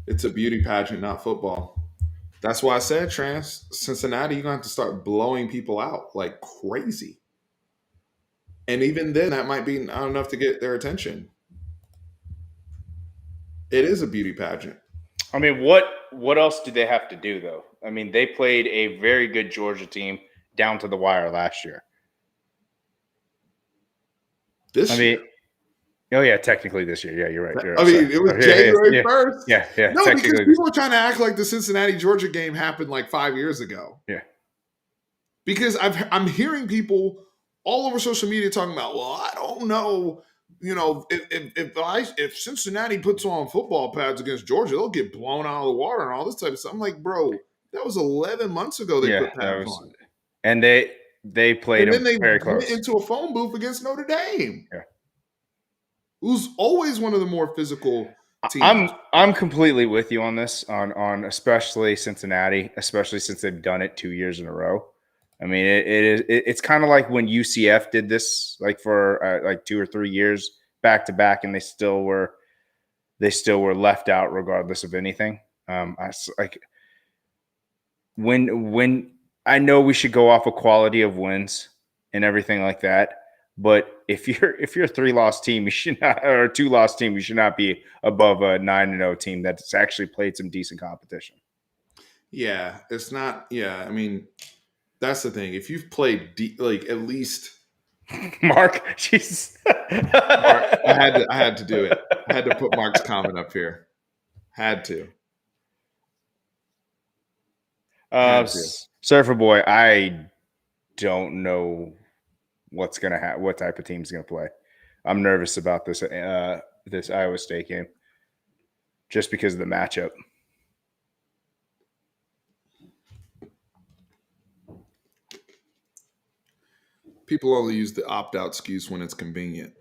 It's a beauty pageant, not football. That's why I said, Cincinnati, you're going to have to start blowing people out like crazy. And even then, that might be not enough to get their attention. It is a beauty pageant. I mean, what else do they have to do, though? I mean, they played a very good Georgia team down to the wire last year. This year? Oh, yeah, technically this year. Yeah, you're right. It was January 1st. Yeah. No, because people were trying to act like the Cincinnati-Georgia game happened like 5 years ago. Yeah. because I'm hearing people all over social media talking about, well, I don't know, if Cincinnati puts on football pads against Georgia, they'll get blown out of the water and all this type of stuff. I'm like, bro, that was 11 months ago they Yeah, put that pads was, on, and they played and then them they very went close. into a phone booth against Notre Dame, Yeah. who's always one of the more physical teams. I'm completely with you on this, on especially Cincinnati, especially since they've done it 2 years in a row. I mean, it's kind of like when UCF did this, like for like 2 or 3 years back to back, and they still were left out regardless of anything. Like when I know we should go off of quality of wins and everything like that. But if you're a 3-loss team, you should not, or a 2-loss team, you should not be above a 9-0 team that's actually played some decent competition. Yeah, it's not. Yeah, I mean, that's the thing. If you've played like at least Mark, she's Mark, I had to do it. I had to put Mark's comment up here. Had to. Had to. Surfer Boy, I don't know what's gonna happen, what type of team's gonna play. I'm nervous about this Iowa State game just because of the matchup. People only use the opt-out excuse when it's convenient.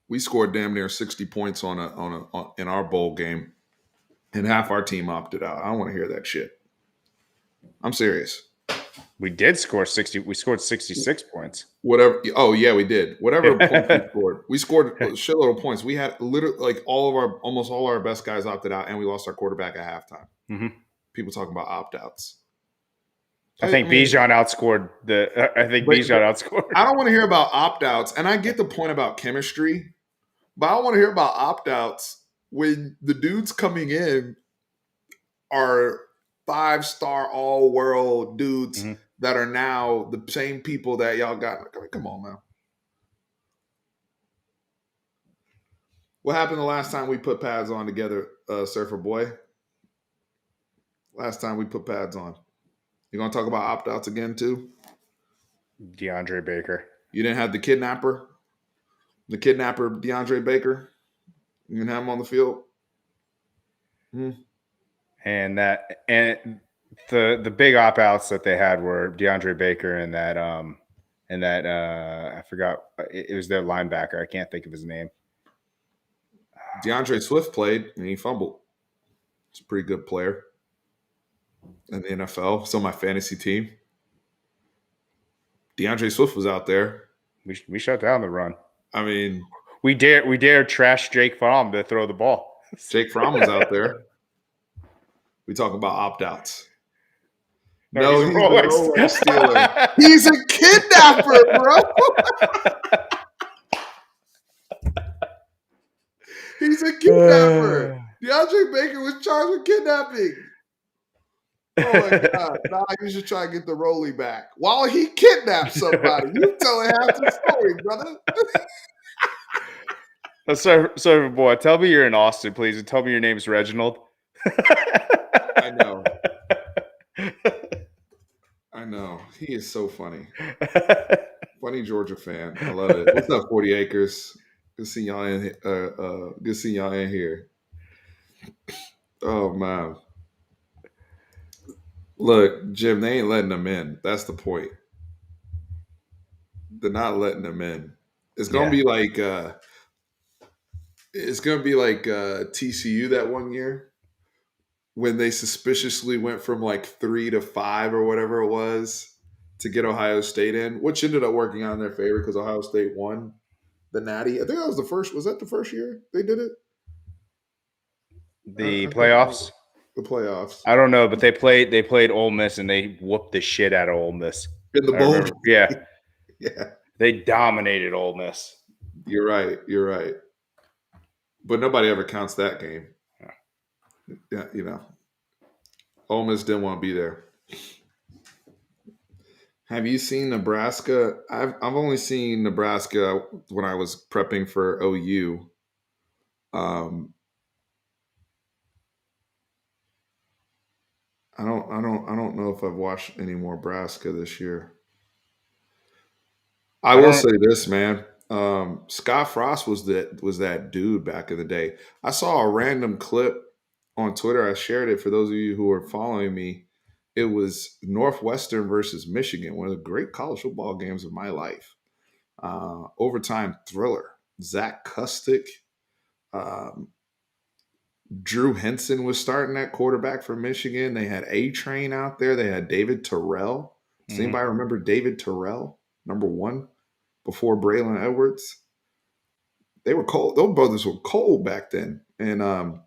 We scored damn near 60 points in our bowl game, and half our team opted out. I don't want to hear that shit. I'm serious. We did score 60. We scored 66 points. Whatever. Oh yeah, we did. Whatever points we scored a shitload of points. We had literally like almost all our best guys opted out, and we lost our quarterback at halftime. Mm-hmm. People talking about opt-outs. I think Bijan outscored. I don't want to hear about opt-outs, and I get the point about chemistry, but I don't want to hear about opt-outs when the dudes coming in are 5-star all-world dudes that are now the same people that y'all got. Come on, man. What happened the last time we put pads on together, Surfer Boy? Last time we put pads on. You gonna talk about opt-outs again too? DeAndre Baker. You didn't have the kidnapper DeAndre Baker. You didn't have him on the field. And the big opt-outs that they had were DeAndre Baker and that I forgot, it was their linebacker. I can't think of his name. DeAndre Swift played and he fumbled. He's a pretty good player in the NFL. So my fantasy team. DeAndre Swift was out there. We shut down the run. I mean, we dared trash Jake Fromm to throw the ball. Jake Fromm was out there. We talk about opt-outs. No, he's a Rolex stealer. He's a kidnapper, bro. He's a kidnapper. DeAndre Baker was charged with kidnapping. Oh my God. Nah, you should try to get the Rolly back. While he kidnapped somebody. You telling half the story, brother. Surfer Boy, tell me you're in Austin, please, and tell me your name's Reginald. I know. I know. He is so funny. Funny Georgia fan. I love it. What's up, 40 Acres? Good seeing y'all in good seeing y'all in here. Oh man. Look, Jim, they ain't letting them in. That's the point. They're not letting them in. It's gonna be like TCU that one year when they suspiciously went from like 3 to 5 or whatever it was to get Ohio State in, which ended up working out in their favor because Ohio State won the Natty. I think that was the first. Was that the first year they did it? The playoffs. The playoffs. I don't know, but they played Ole Miss and they whooped the shit out of Ole Miss in the bowl. Yeah, yeah. They dominated Ole Miss. You're right. You're right. But nobody ever counts that game. Yeah, you know. Ole Miss didn't want to be there. Have you seen Nebraska? I've only seen Nebraska when I was prepping for OU. I don't know if I've watched any more Nebraska this year. I I will don't. say this, man. Scott Frost was that dude back in the day. I saw a random clip on Twitter. I shared it for those of you who are following me. It was Northwestern versus Michigan, one of the great college football games of my life. Overtime thriller. Zach Kustick, um, Drew Henson was starting at quarterback for Michigan. They had A Train out there. They had David Terrell. Does Mhm. anybody remember David Terrell, number one, before Braylon Edwards? They were cold. Those brothers were cold back then, and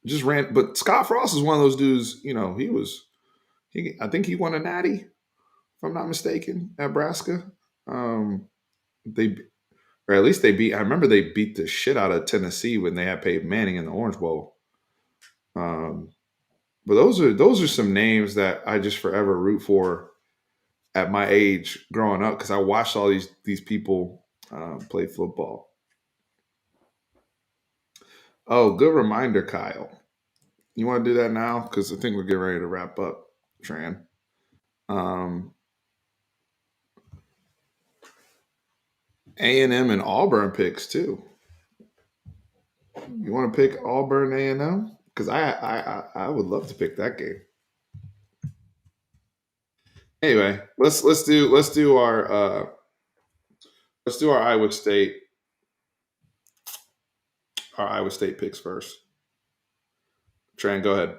just ran. But Scott Frost is one of those dudes. He was. I think he won a natty, if I'm not mistaken, at Nebraska. They or at least they beat. I remember they beat the shit out of Tennessee when they had Peyton Manning in the Orange Bowl. Um, but those are some names that I just forever root for at my age growing up because I watched all these people play football. Oh, good reminder, Kyle. You want to do that now? Because I think we're getting ready to wrap up, Tran. Um, A&M and Auburn picks too. You want to pick Auburn A&M? Because I would love to pick that game. Anyway, let's do our Iowa State picks first. Tran, go ahead.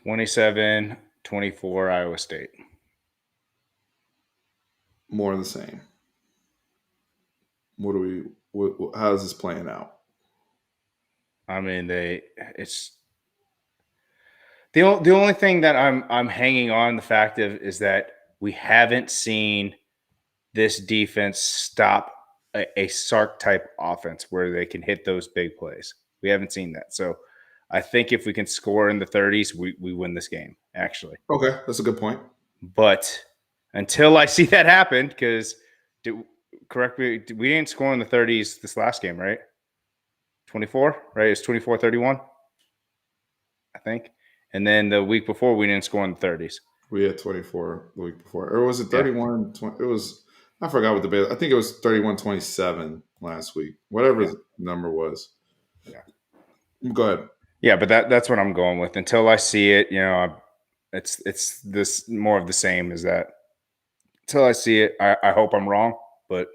27-24 Iowa State. More of the same. What do we? How is this playing out? I mean, it's the only thing that I'm hanging on the fact of is that we haven't seen this defense stop a Sark type offense where they can hit those big plays. We haven't seen that. So I think if we can score in the 30s, we win this game, actually. Okay, that's a good point. But until I see that happen, because correct me, we didn't score in the 30s this last game, right? 24, right? It's 24-31, I think. And then the week before, we didn't score in the 30s. We had 24 the week before, or was it Yeah. 31? 20, it was. I forgot what the base. I think it was 31-27 last week. Whatever Yeah. the number was. Yeah. Go ahead. Yeah, but that's what I'm going with. Until I see it, it's this more of the same as that. Until I see it, I hope I'm wrong, but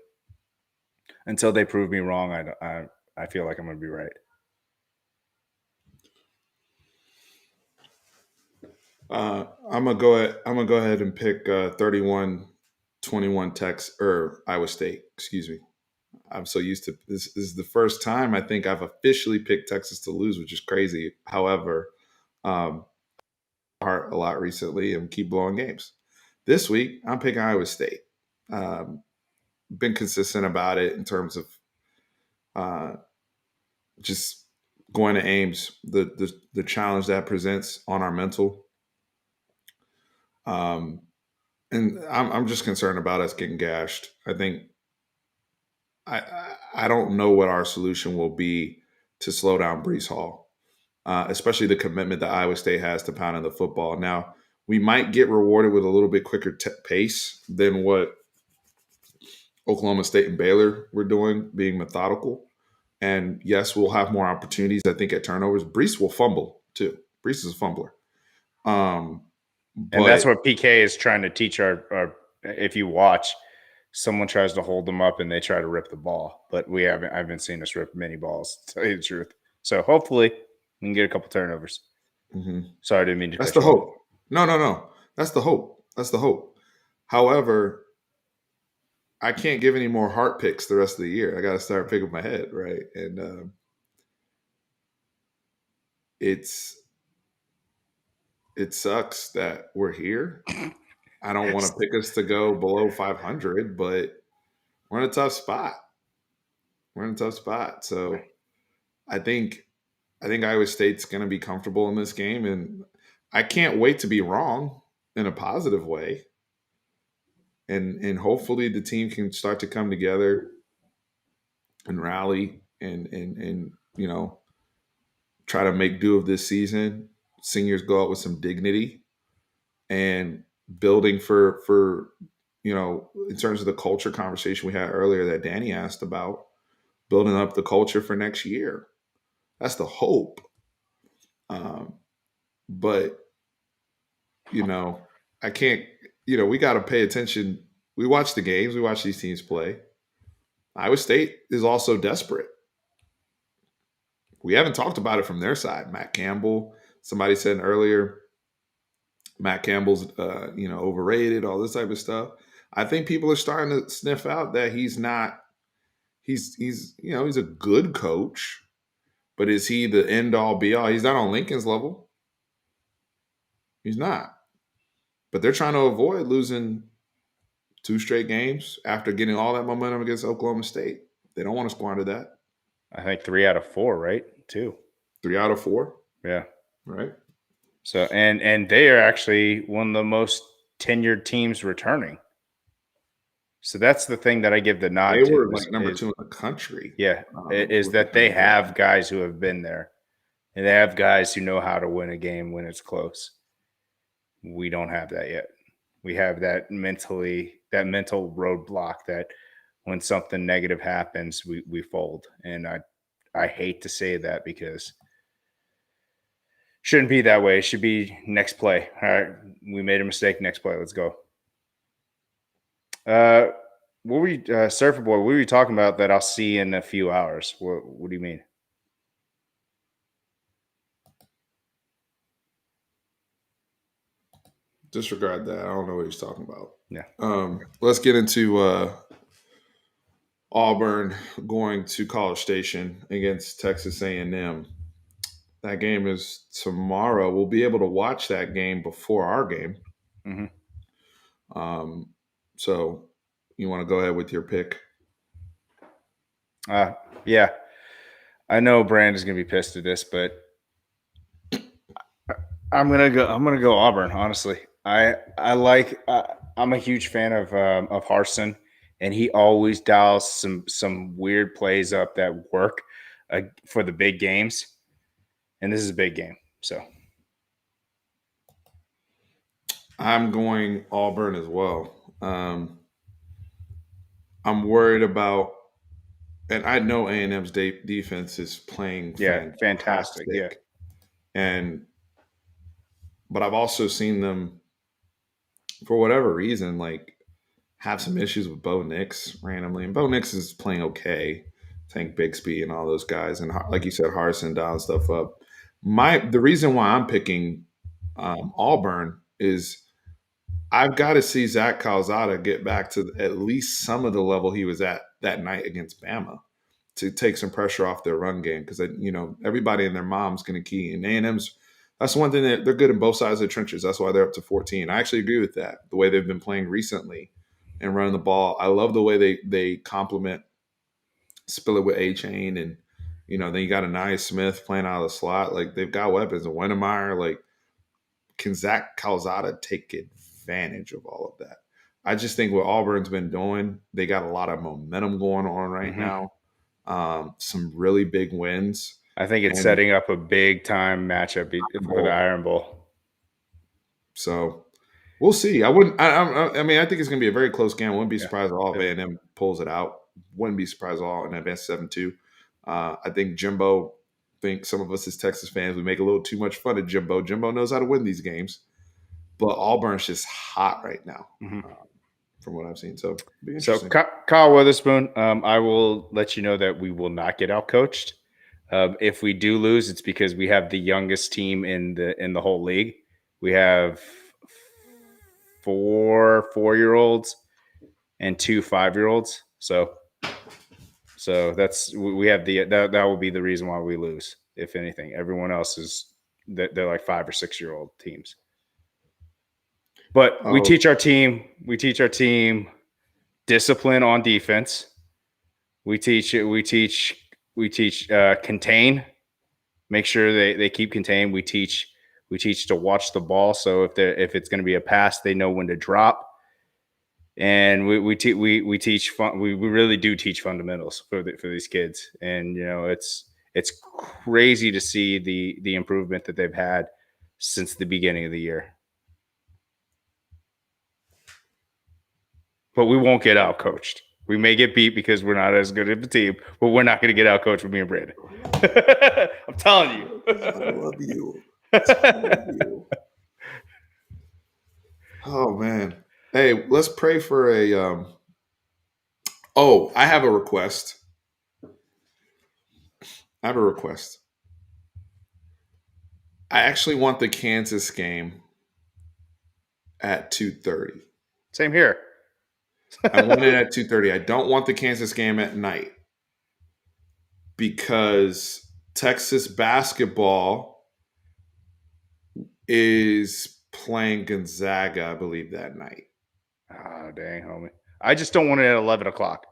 until they prove me wrong, I feel like I'm going to be right. I'm gonna go ahead. I'm gonna go ahead and pick 31-21 Tex or Iowa State. Excuse me. I'm so used to this. This is the first time I think I've officially picked Texas to lose, which is crazy. However, um, heart a lot recently and keep blowing games. This week, I'm picking Iowa State. Um, been consistent about it in terms of uh, just going to Ames, the challenge that presents on our mental. Um, and I'm just concerned about us getting gashed. I think I don't know what our solution will be to slow down Brees Hall, especially the commitment that Iowa State has to pounding the football. Now we might get rewarded with a little bit quicker pace than what Oklahoma State and Baylor were doing, being methodical. And yes, we'll have more opportunities. I think at turnovers, Brees will fumble too. Brees is a fumbler. Um, And that's but what PK is trying to teach our if you watch, someone tries to hold them up and they try to rip the ball. But I haven't seen us rip many balls, to tell you the truth. So hopefully we can get a couple turnovers. mhm. Sorry, I didn't mean to That's cut the you off. hope. No, no, no. That's the hope. That's the hope. However, I can't give any more heart picks the rest of the year. I got to start picking my head, right? And it's it sucks that we're here. I don't want to pick us to go below 500, but we're in a tough spot. We're in a tough spot. So I think I think Iowa State's going to be comfortable in this game, and I can't wait to be wrong in a positive way. And hopefully the team can start to come together and rally and try to make do of this season. seniors go out with some dignity and building for in terms of the culture conversation we had earlier that Danny asked about, building up the culture for next year. That's the hope. Um, but I can't. We got to pay attention. We watch the games. We watch these teams play. Iowa State is also desperate. We haven't talked about it from their side. Matt Campbell. Somebody said earlier, Matt Campbell's overrated. All this type of stuff. I think people are starting to sniff out that he's not. He's a good coach, but is he the end all be all? He's not on Lincoln's level. He's not. But they're trying to avoid losing 2 straight games after getting all that momentum against Oklahoma State. They don't want to squander that. I think 3 out of 4, right? 2. 3 out of 4. Yeah. Right. So and they are actually one of the most tenured teams returning. So that's the thing that I give the nod to. They were like number 2 in the country. Yeah, is that they have guys who have been there, and they have guys who know how to win a game when it's close. We don't have that yet. We have that mental roadblock that when something negative happens, we fold. And I hate to say that because shouldn't be that way. It should be next play. All right, we made a mistake. Next play. Let's go. What were you, Surfer Boy? What were you talking about that I'll see in a few hours? What do you mean? Disregard that. I don't know what he's talking about. Yeah. Let's get into Auburn going to College Station against Texas A&M. That game is tomorrow. We'll be able to watch that game before our game. Mm-hmm. So you want to go ahead with your pick? Yeah. I know Brand is going to be pissed at this, but I'm gonna go Auburn. Honestly, I'm a huge fan of Harsin, and he always dials some weird plays up that work for the big games, and this is a big game. So I'm going Auburn as well. I'm worried about, and I know A&M's defense is playing fantastic. Yeah, but I've also seen them, for whatever reason, like have some issues with Bo Nix randomly, and Bo Nix is playing okay. Tank Bixby and all those guys, and like you said, Harsin dialing stuff up. The reason why I'm picking Auburn is I've got to see Zach Calzada get back to at least some of the level he was at that night against Bama to take some pressure off their run game, because everybody and their mom's going to key, and A&M's. That's one thing that they're good in both sides of the trenches. That's why they're up to 14. I actually agree with that. The way they've been playing recently and running the ball, I love the way they complement Spill It with A-Chain, and then you got Anaya Smith playing out of the slot. Like, they've got weapons. And Wennemeyer, like, can Zach Calzada take advantage of all of that? I just think what Auburn's been doing, they got a lot of momentum going on right now. Some really big wins. I think it's setting up a big time matchup for the Iron Bowl. So we'll see. I mean, I think it's going to be a very close game. I wouldn't be surprised at all if A&M pulls it out. Wouldn't be surprised at all in advance 7-2. I think Jimbo. Some of us as Texas fans, we make a little too much fun of Jimbo. Jimbo knows how to win these games, but Auburn's just hot right now, from what I've seen. So, be interesting. So Kyle Witherspoon, I will let you know that we will not get outcoached. If we do lose, it's because we have the youngest team in the whole league. We have 4 4-year-olds and 2 5-year-olds. So that's we have that will be the reason why we lose. If anything, everyone else they're like 5 or 6-year-old teams. But we teach our team discipline on defense. We teach contain. Make sure they keep contained. We teach to watch the ball. So if it's going to be a pass, they know when to drop. And we really do teach fundamentals for these kids. And it's crazy to see the improvement that they've had since the beginning of the year. But we won't get out coached. We may get beat because we're not as good of a team, but we're not going to get out coached with me and Brandon. I'm telling you. I love you. I love you. Oh man. Hey, let's pray for a oh, I have a request. I have a request. I actually want the Kansas game at 2:30. Same here. I want it at 2:30. I don't want the Kansas game at night because Texas basketball is playing Gonzaga, I believe, that night. Oh, dang, homie. I just don't want it at 11 o'clock.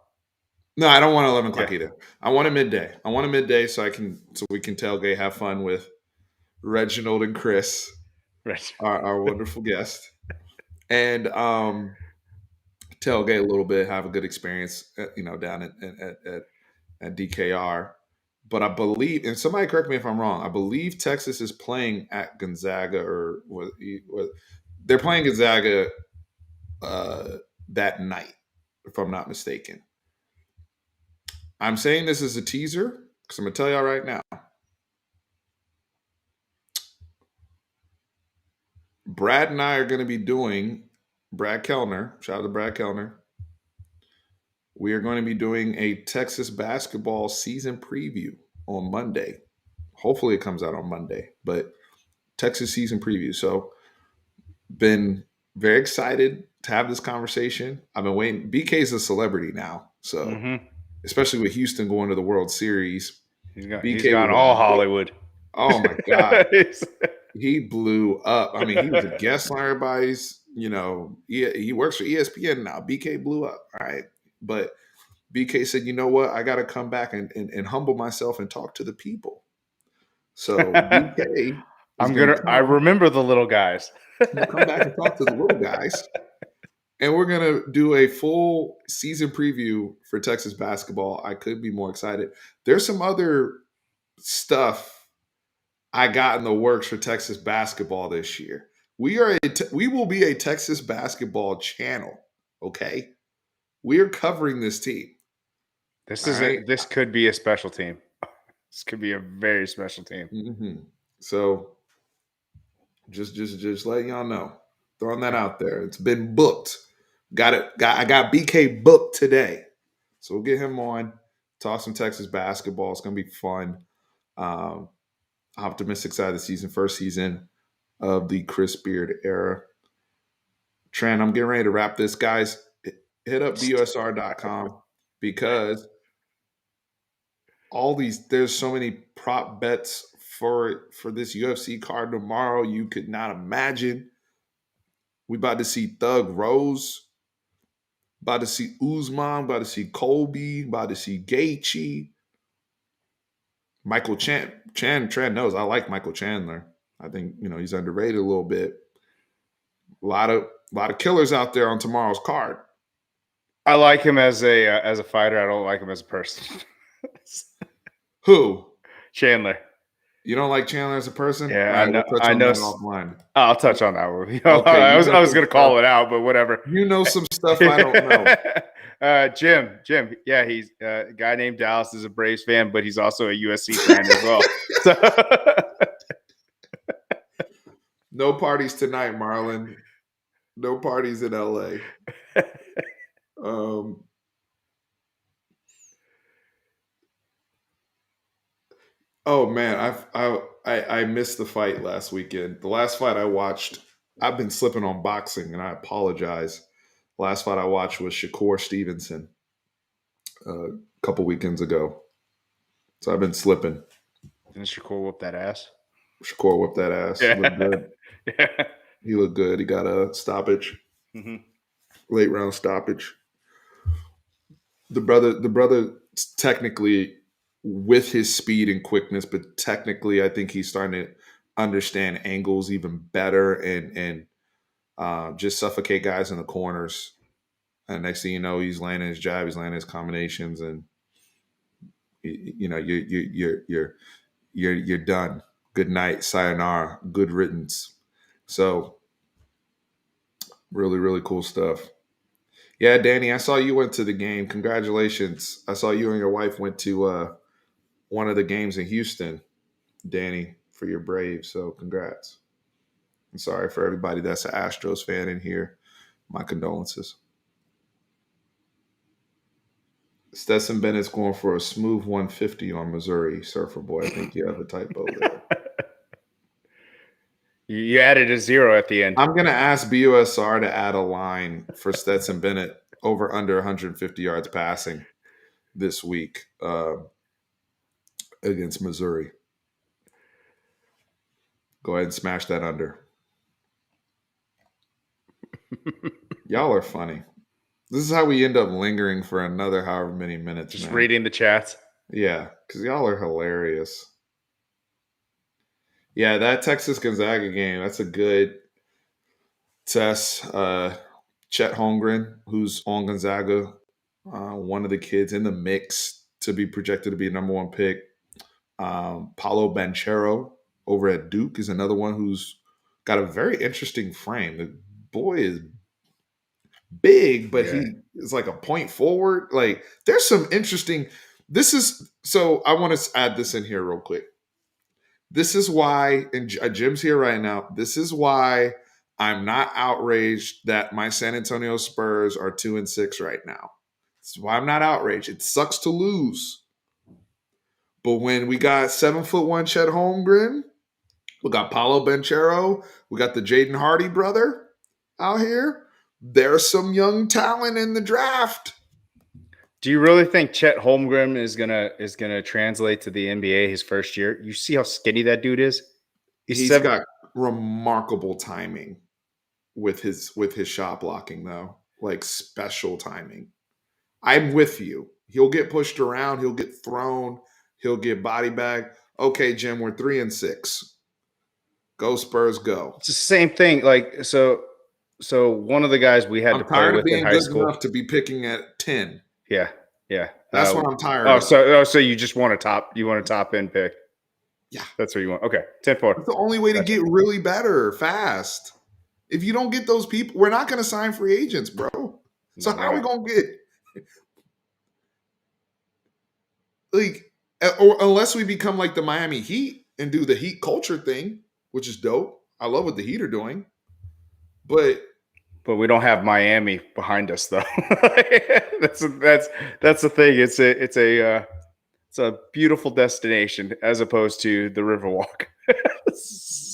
No, I don't want 11 o'clock either. I want a midday. I want a midday so we can tailgate, have fun with Reginald and Chris, Right. our wonderful guest, and tailgate a little bit, have a good experience, down at DKR. But I believe, and somebody correct me if I'm wrong, I believe Texas is playing at Gonzaga, or they're playing Gonzaga that night, if I'm not mistaken. I'm saying this as a teaser because I'm going to tell y'all right now. Brad and I are going to be doing, Brad Kellner, shout out to Brad Kellner. We are going to be doing a Texas basketball season preview on Monday. Hopefully it comes out on Monday, but Texas season preview. So been very excited to have this conversation. I've been waiting. BK's a celebrity now. So especially with Houston going to the World Series. He's gone all Hollywood. Oh my God. He blew up. I mean, he was a guest on everybody's, he works for ESPN now. BK blew up. All right. But BK said, you know what? I got to come back and humble myself and talk to the people. So BK I remember the little guys. Come back and talk to the little guys. And we're going to do a full season preview for Texas basketball. I could be more excited. There's some other stuff I got in the works for Texas basketball this year. We will be a Texas basketball channel. Okay. We are covering this team. This could be a special team. This could be a very special team. Mm-hmm. So just letting y'all know. Throwing that out there. It's been booked. I got BK booked today. So we'll get him on. Talk some Texas basketball. It's gonna be fun. Optimistic side of the season, first season of the Chris Beard era. Trent, I'm getting ready to wrap this. Guys, hit up BUSR.com because there's so many prop bets for this UFC card tomorrow. You could not imagine. We about to see Thug Rose, about to see Usman, about to see Colby, about to see Gaethje. Michael Trent knows I like Michael Chandler. I think he's underrated a little bit. A lot of killers out there on tomorrow's card. I like him as a fighter. I don't like him as a person. Who? Chandler. You don't like Chandler as a person? Yeah, right, I know. Offline. I'll touch on that one. Okay, I was going to call it out, but whatever. You know some stuff I don't know. Jim. Yeah, he's a guy named Dallas is a Braves fan, but he's also a USC fan as well. No parties tonight, Marlon. No parties in LA. Oh man, I missed the fight last weekend. The last fight I watched, I've been slipping on boxing, and I apologize. Last fight I watched was Shakur Stevenson a couple weekends ago. So I've been slipping. Didn't Shakur whoop that ass? Shakur whooped that ass. Yeah. Looked good. Yeah. He looked good. He got a stoppage, late round stoppage. The brother technically, with his speed and quickness, but technically I think he's starting to understand angles even better and just suffocate guys in the corners. And next thing you know, he's landing his jab, he's landing his combinations, and you're done. good night, sayonara, good riddance. So really, really cool stuff. Yeah, Danny, I saw you went to the game. Congratulations. I saw you and your wife went to one of the games in Houston, Danny, for your Braves. So congrats. I'm sorry for everybody that's an Astros fan in here. My condolences. Stetson Bennett's going for a smooth 150 on Missouri, Surfer Boy. I think you have a typo there. You added a 0 at the end. I'm going to ask BUSR to add a line for Stetson Bennett over under 150 yards passing this week against Missouri. Go ahead and smash that under. Y'all are funny. This is how we end up lingering for another however many minutes. Just man. reading the chats. Yeah, because y'all are hilarious. Yeah, that Texas Gonzaga game, that's a good test. Chet Holmgren, who's on Gonzaga, one of the kids in the mix to be projected to be a number one pick. Paulo Banchero over at Duke is another one who's got a very interesting frame. The boy is big, but he is like a point forward. Like there's some interesting. This is so. I want to add this in here real quick. This is why, and Jim's here right now. This is why I'm not outraged that my San Antonio Spurs are 2-6 right now. This is why I'm not outraged. It sucks to lose. But when we got 7'1" Chet Holmgren, we got Paulo Banchero, we got the Jaden Hardy brother out here. There's some young talent in the draft. Do you really think Chet Holmgren is gonna translate to the NBA his first year? You see how skinny that dude is? He's got remarkable timing with his shot blocking though, like special timing. I'm with you. He'll get pushed around. He'll get thrown. He'll get body bag. Okay, Jim, we're 3-6. Go Spurs, go. It's the same thing. Like so one of the guys we had to play with in high school. Enough to be picking at 10. Yeah. That's what I'm tired of. So you just want a top end pick. Yeah. That's what you want. Okay. 10-4. That's the only way to get really better fast. If you don't get those people, we're not going to sign free agents, bro. So how are we going to get like, or unless we become like the Miami Heat and do the Heat culture thing, which is dope. I love what the Heat are doing, but we don't have Miami behind us though. that's the thing. It's a beautiful destination as opposed to the Riverwalk.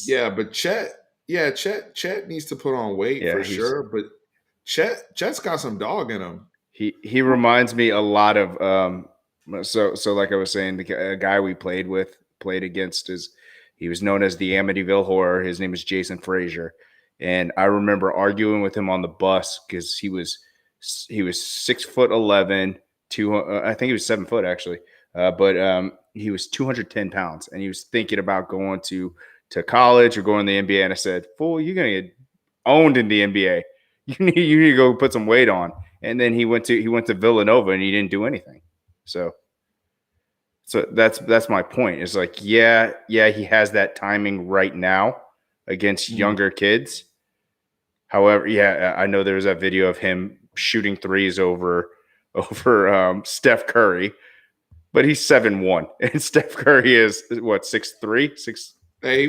Yeah, but Chet needs to put on weight for sure. But Chet's got some dog in him. He reminds me a lot of so like I was saying, the guy we played against he was known as the Amityville Horror. His name is Jason Frazier, and I remember arguing with him on the bus because he was 6'11", I think he was 7 foot actually, but he was 210 pounds, and he was thinking about going to college or going to the NBA. And I said, "Fool, you're gonna get owned in the NBA. You need to go put some weight on." And then he went to Villanova and he didn't do anything. So that's my point. It's like, yeah, he has that timing right now against younger kids. However, I know there was that video of him shooting threes over Steph Curry, but he's 7'1", and Steph Curry is what, 6'3", 6. Hey,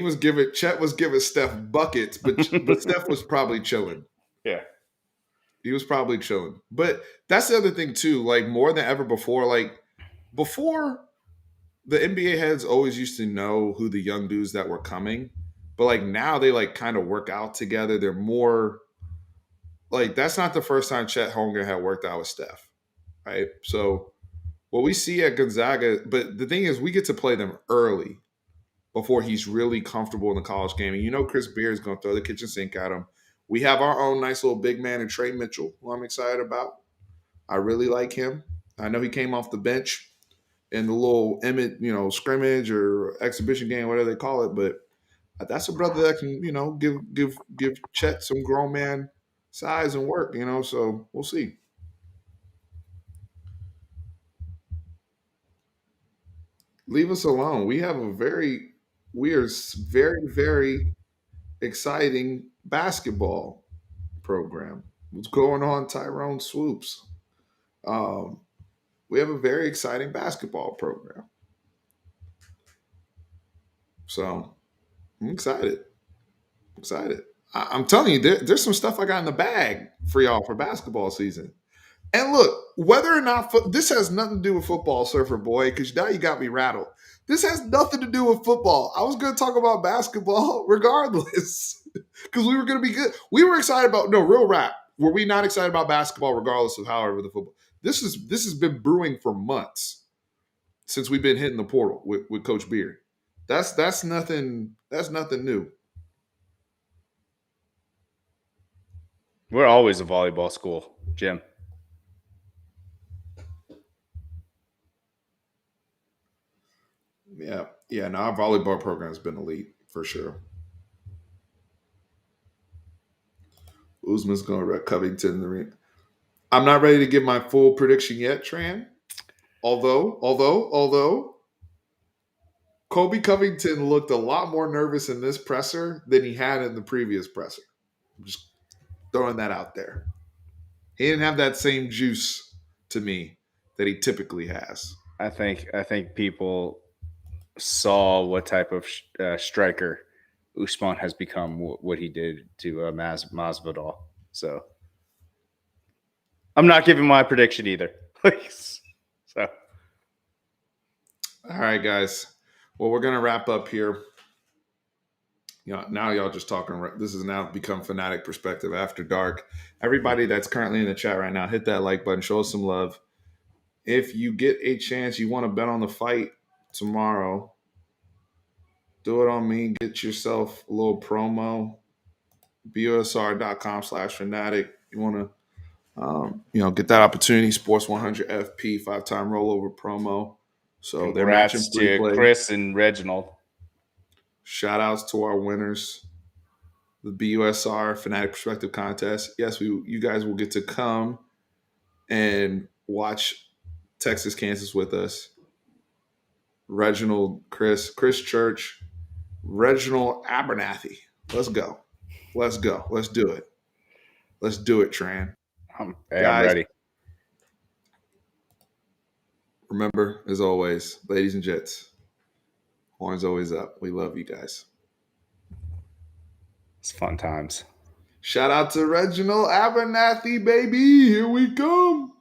Chet was giving Steph buckets, but Steph was probably chilling. Yeah. He was probably chilling. But that's the other thing too, like more than ever before, like before the NBA heads always used to know who the young dudes that were coming, but like now they like kind of work out together. They're more like, that's not the first time Chet Holmgren had worked out with Steph, right? So what we see at Gonzaga, but the thing is we get to play them early before he's really comfortable in the college game. And you know Chris Beard is going to throw the kitchen sink at him. We have our own nice little big man in Trey Mitchell, who I'm excited about. I really like him. I know he came off the bench in the little Emmett, scrimmage or exhibition game, whatever they call it. But that's a brother that can, give Chet some grown man size and work, so we'll see. Leave us alone. We have a very we are very, very exciting basketball program. What's going on, Tyrone Swoops? Um, we have a very exciting basketball program. So I'm excited. Excited. I'm telling you, there's some stuff I got in the bag for y'all for basketball season. And look, whether or not this has nothing to do with football, Surfer Boy, because now you got me rattled. This has nothing to do with football. I was going to talk about basketball regardless, because we were going to be good. We were excited about real rap. Were we not excited about basketball regardless of however the football? This has been brewing for months since we've been hitting the portal with Coach Beard. That's nothing. That's nothing new. We're always a volleyball school, Jim. Yeah, yeah. No, our volleyball program has been elite for sure. Usman's going to wreck Covington in the ring. I'm not ready to give my full prediction yet, Tran. Although Kobe Covington looked a lot more nervous in this presser than he had in the previous presser. I'm just throwing that out there. He didn't have that same juice to me that he typically has. I think people saw what type of striker Usman has become, what he did to Masvidal. So I'm not giving my prediction either. So all right, guys. Well, we're gonna wrap up here. Now y'all just talking. This has now become Fanatic Perspective After Dark. Everybody that's currently in the chat right now, hit that like button. Show us some love. If you get a chance, you want to bet on the fight tomorrow, do it on me. Get yourself a little promo. BUSR.com/Fanatic. You want to get that opportunity. Sports 100 FP 5-time rollover promo. So they're matching congrats free to play. Chris and Reginald. Shout outs to our winners. The BUSR Fanatic Perspective Contest. Yes, you guys will get to come and watch Texas Kansas with us. Reginald, Chris Church, Reginald Abernathy. Let's go. Let's go. Let's do it. Let's do it, Tran. Hey, I'm Guys, ready. remember, as always, ladies and gents, horns always up. We love you guys. It's fun times. Shout out to Reginald Abernathy, baby. Here we come.